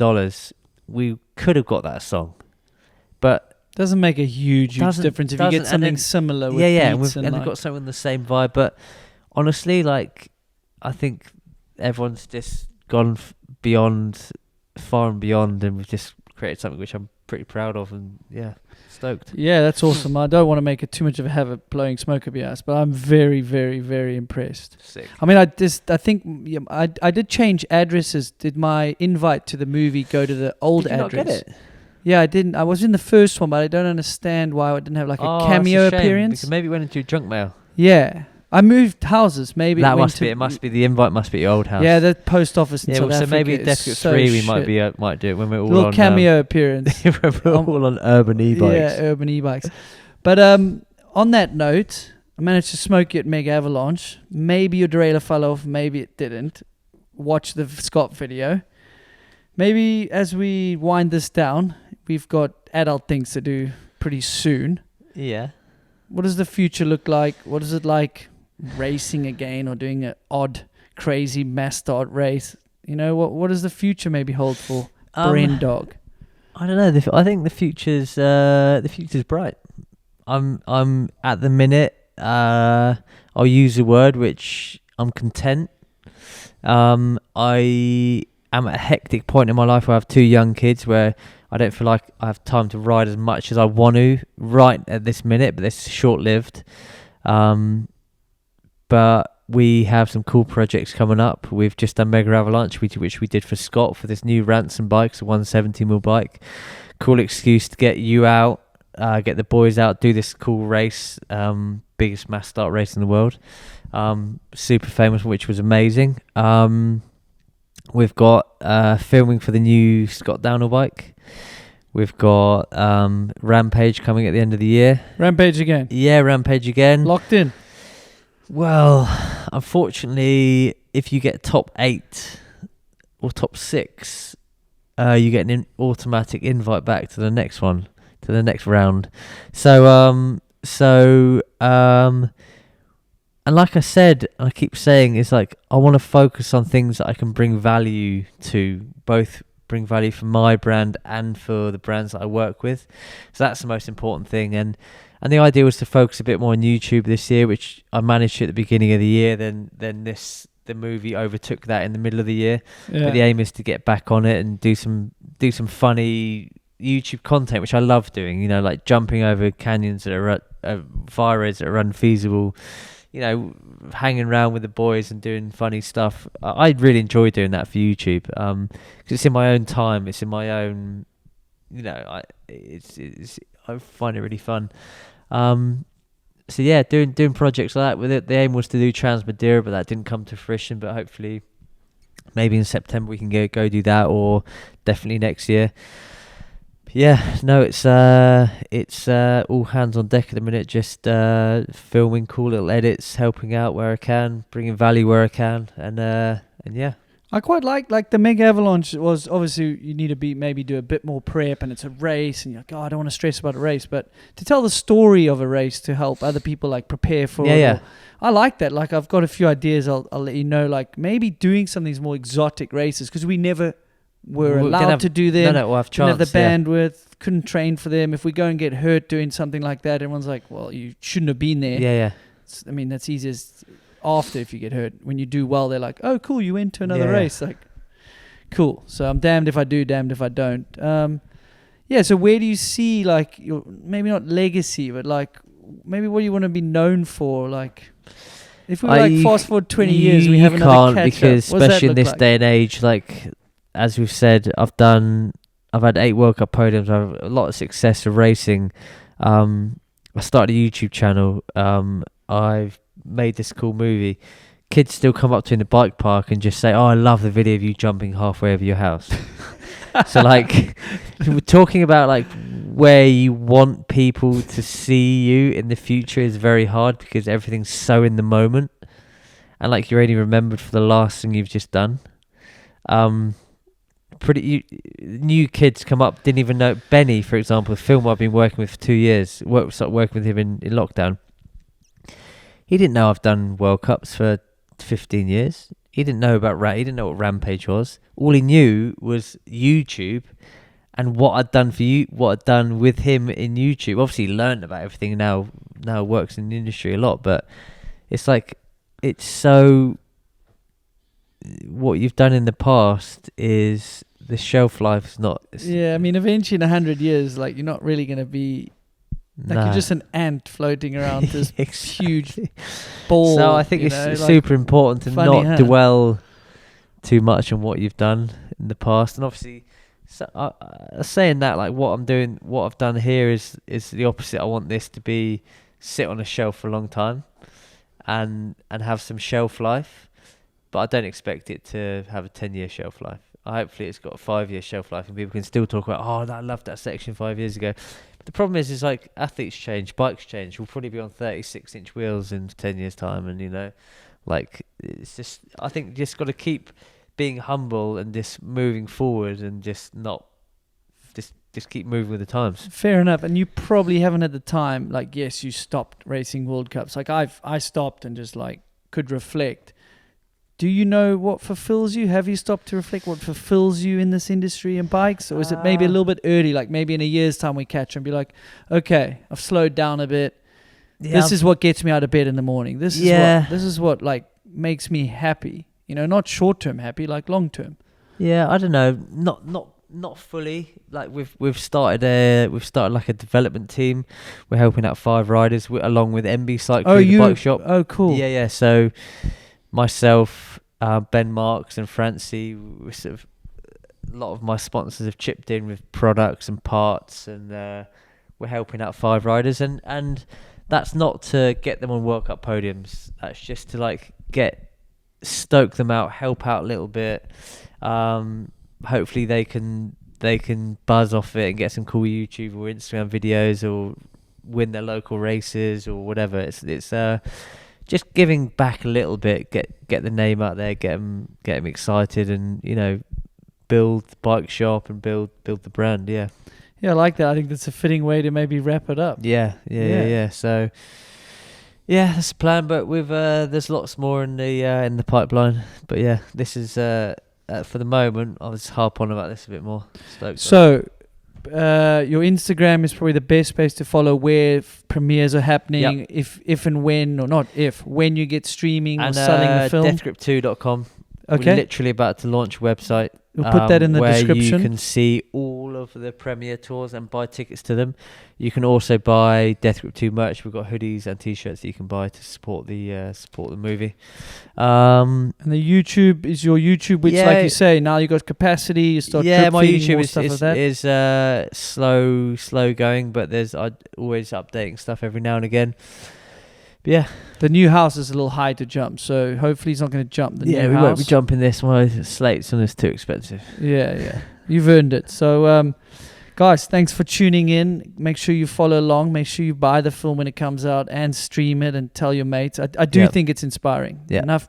Speaker 2: we could have got that song. But
Speaker 1: doesn't make a huge difference if you get something similar with beats
Speaker 2: and they've got something the same vibe. But honestly, like, I think everyone's just gone far and beyond, and we've just created something which I'm pretty proud of, and yeah, stoked.
Speaker 1: Yeah, that's awesome. I don't want to make it too much of a havoc blowing smoke up your ass, but I'm very, very, very impressed.
Speaker 2: Sick.
Speaker 1: I mean, I think I did change addresses. Did my invite to the movie go to the old address?
Speaker 2: Did you not get it?
Speaker 1: Yeah, I didn't. I was in the first one, but I don't understand why I didn't have like a cameo
Speaker 2: that's a shame,
Speaker 1: appearance.
Speaker 2: because maybe it went into your junk mail.
Speaker 1: Yeah. I moved houses. Maybe
Speaker 2: That must be. It must be the invite. Must be your old house.
Speaker 1: Yeah, the post office in South
Speaker 2: so
Speaker 1: Africa.
Speaker 2: maybe DEATHGRIP 3 we might do it when we're all
Speaker 1: little
Speaker 2: on
Speaker 1: cameo appearance.
Speaker 2: when we're all on urban e-bikes.
Speaker 1: Yeah, urban e-bikes. But on that note, I managed to smoke you at Mega Avalanche. Maybe your derailleur fell off. Maybe it didn't. Watch the Scott video. Maybe as we wind this down, we've got adult things to do pretty soon.
Speaker 2: Yeah.
Speaker 1: What does the future look like? What is it like racing again, or doing an odd, crazy mass start race? You know, what does the future maybe hold for BRENDOG?
Speaker 2: I don't know. I think the future's bright. I'm at the minute. I'll use a word which I'm content. I am at a hectic point in my life where I have 2 young kids, where I don't feel like I have time to ride as much as I want to right at this minute, but this is short-lived. But we have some cool projects coming up. We've just done Mega Avalanche, which we did for Scott for this new Ransom bike, so 170mm bike. Cool excuse to get you out, get the boys out, do this cool race, biggest mass start race in the world. Super famous, which was amazing. We've got filming for the new Scott downhill bike. We've got Rampage coming at the end of the year.
Speaker 1: Rampage again? Yeah,
Speaker 2: Rampage again.
Speaker 1: Locked in?
Speaker 2: Well, unfortunately, if you get top 8 or top 6, you get an automatic invite back to the next one, to the next round. And like I said, I keep saying, it's like I want to focus on things that I can bring value to, both bring value for my brand and for the brands that I work with. So that's the most important thing. And the idea was to focus a bit more on YouTube this year, which I managed to at the beginning of the year. Then the movie overtook that in the middle of the year. Yeah. But the aim is to get back on it and do some funny YouTube content, which I love doing. You know, like jumping over canyons that are via roads that are unfeasible. You know, hanging around with the boys and doing funny stuff. I really enjoy doing that for YouTube, because it's in my own time. It's in my own, you know, I find it really fun. So yeah, doing projects like that with it. The aim was to do Trans Madeira, but that didn't come to fruition. But hopefully, maybe in September we can go do that, or definitely next year. Yeah, no, it's all hands on deck at the minute. Just filming cool little edits, helping out where I can, bringing value where I can, and yeah.
Speaker 1: I quite like the Mega Avalanche. Was obviously you need to maybe do a bit more prep, and it's a race, and you're like, oh, I don't want to stress about a race, but to tell the story of a race to help other people like prepare for it.
Speaker 2: Yeah.
Speaker 1: I like that. Like, I've got a few ideas. I'll let you know. Like, maybe doing some of these more exotic races, because we never were allowed to do them.
Speaker 2: No, we'll have
Speaker 1: chance. Didn't have the bandwidth.
Speaker 2: Yeah.
Speaker 1: Couldn't train for them. If we go and get hurt doing something like that, everyone's like, well, you shouldn't have been there.
Speaker 2: Yeah.
Speaker 1: I mean, that's easiest after if you get hurt. When you do well, they're like, oh, cool, you went to another race. Like, cool. So I'm damned if I do, damned if I don't. So where do you see, like, your, maybe not legacy, but like maybe what you want to be known for? Like, if we like fast forward 20 years, we have another catch
Speaker 2: because
Speaker 1: up.
Speaker 2: Especially in this day and age, like as we've said, I've had 8 World Cup podiums. I've had a lot of success of racing. I started a YouTube channel. I've made this cool movie. Kids still come up to me in the bike park and just say, oh, I love the video of you jumping halfway over your house. So like, we're talking about like where you want people to see you in the future is very hard, because everything's so in the moment, and like you're only remembered for the last thing you've just done. new kids come up, didn't even know. Benny, for example, a film I've been working with for 2 years, started working with him in lockdown. He didn't know I've done World Cups for 15 years. He didn't know he didn't know what Rampage was. All he knew was YouTube and what I'd done what I'd done with him in YouTube. Obviously, he learned about everything and now works in the industry a lot. But it's like, it's so. What you've done in the past is the shelf life is not.
Speaker 1: Yeah, I mean, eventually in 100 years, like, you're not really going to be. Like, you're just an ant floating around this huge ball.
Speaker 2: So I think it's super important to not dwell too much on what you've done in the past. And obviously, saying that, like, what I've done here is the opposite. I want this to be sit on a shelf for a long time and have some shelf life. But I don't expect it to have a 10-year shelf life. Hopefully it's got a 5-year shelf life and people can still talk about, I loved that section 5 years ago. But the problem is like, athletes change, bikes change. We'll probably be on 36-inch wheels in 10 years' time. And, like, it's just, I think just got to keep being humble and just moving forward and just not, just keep moving with the times.
Speaker 1: Fair enough. And you probably haven't at the time, like, yes, you stopped racing World Cups. Like, I stopped and just, like, could reflect. Do you know what fulfills you? Have you stopped to reflect what fulfills you in this industry and bikes? Or is it maybe a little bit early, like maybe in a year's time we catch and be like, okay, I've slowed down a bit. Yeah, this is what gets me out of bed in the morning. This is what like makes me happy. Not short-term happy, like long-term.
Speaker 2: Yeah, I don't know. Not fully. Like we've started like a development team. We're helping out 5 riders along with MB Cycling, the bike shop.
Speaker 1: Oh, cool.
Speaker 2: Yeah. So myself, Ben Marks and Francie, a lot of my sponsors have chipped in with products and parts, and we're helping out 5 riders, and that's not to get them on World Cup podiums. That's just to like stoke them out, help out a little bit. Hopefully they can buzz off it and get some cool YouTube or Instagram videos or win their local races or whatever. It's just giving back a little bit, get the name out there, get them excited, and build the bike shop and build the brand. Yeah,
Speaker 1: I like that. I think that's a fitting way to maybe wrap it up.
Speaker 2: Yeah. So that's the plan, but with there's lots more in the pipeline. But yeah, this is for the moment. I'll just harp on about this a bit more.
Speaker 1: So your Instagram is probably the best place to follow where premieres are happening. Yep. If and when, or not if, when you get streaming and, or selling the film.
Speaker 2: DEATHGRIP2.com.
Speaker 1: Okay.
Speaker 2: We're literally about to launch a website.
Speaker 1: We'll put that in the description.
Speaker 2: Where you can see all of the premiere tours and buy tickets to them. You can also buy DEATHGRIP2 merch. We've got hoodies and t-shirts that you can buy to support the movie. And
Speaker 1: the YouTube is your YouTube, which, like you say, now you got capacity. You start
Speaker 2: my YouTube
Speaker 1: is
Speaker 2: slow going, but I always updating stuff every now and again. But yeah,
Speaker 1: the new house is a little high to jump, so hopefully he's not going to jump the new house.
Speaker 2: Yeah, we won't be jumping this one. Slates on this too expensive.
Speaker 1: Yeah, you've earned it. So, guys, thanks for tuning in. Make sure you follow along. Make sure you buy the film when it comes out and stream it and tell your mates. I do think it's inspiring. Yeah. Enough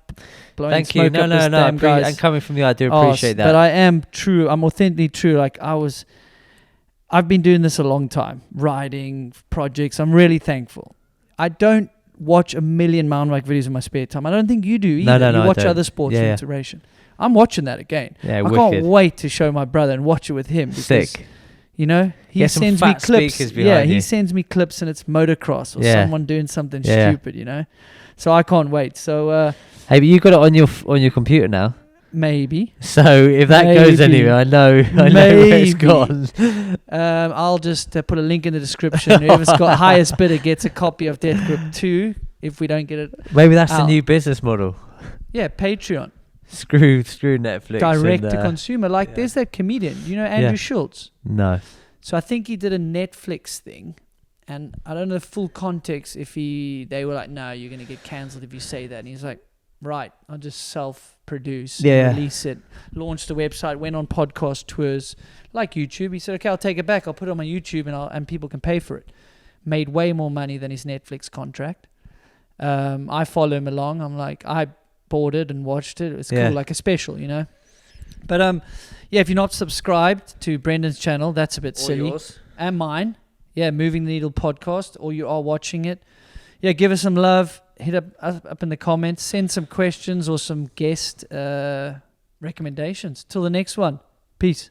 Speaker 1: blowing
Speaker 2: Thank
Speaker 1: smoke
Speaker 2: you.
Speaker 1: up this damn guys.
Speaker 2: And coming from you, I do appreciate that.
Speaker 1: But I am true. I'm authentically true. Like I've been doing this a long time, riding projects. I'm really thankful. I don't watch a million mountain bike videos in my spare time. I don't think you do either.
Speaker 2: No,
Speaker 1: you watch other sports for inspiration. I'm watching that again.
Speaker 2: Yeah,
Speaker 1: I can't wait to show my brother and watch it with him. Because,
Speaker 2: sick.
Speaker 1: He sends me clips.
Speaker 2: He
Speaker 1: sends me clips and it's motocross or someone doing something stupid, So I can't wait. So
Speaker 2: hey, but you got it on your computer now.
Speaker 1: Maybe.
Speaker 2: So if that goes anywhere, I know where it's gone.
Speaker 1: I'll just put a link in the description. Whoever's got highest bidder gets a copy of DEATHGRIP 2 if we don't get it.
Speaker 2: Maybe that's the new business model.
Speaker 1: Yeah, Patreon.
Speaker 2: Screw Netflix.
Speaker 1: Direct to consumer. Like there's that comedian, Andrew Schultz.
Speaker 2: No.
Speaker 1: So I think he did a Netflix thing. And I don't know the full context if they were like, no, you're going to get cancelled if you say that. And he's like, right, I'll just self-produce, release it, launched the website, went on podcast tours like YouTube. He said, okay, I'll take it back. I'll put it on my YouTube and people can pay for it. Made way more money than his Netflix contract. I follow him along. I'm like, I bought it and watched it. It was cool, like a special, But yeah, if you're not subscribed to Brendan's channel, that's a bit
Speaker 2: Or
Speaker 1: silly.
Speaker 2: yours.
Speaker 1: And mine. Yeah, Moving the Needle podcast, or you are watching it. Yeah, give us some love. Hit up in the comments. Send some questions or some guest recommendations. Till the next one. Peace.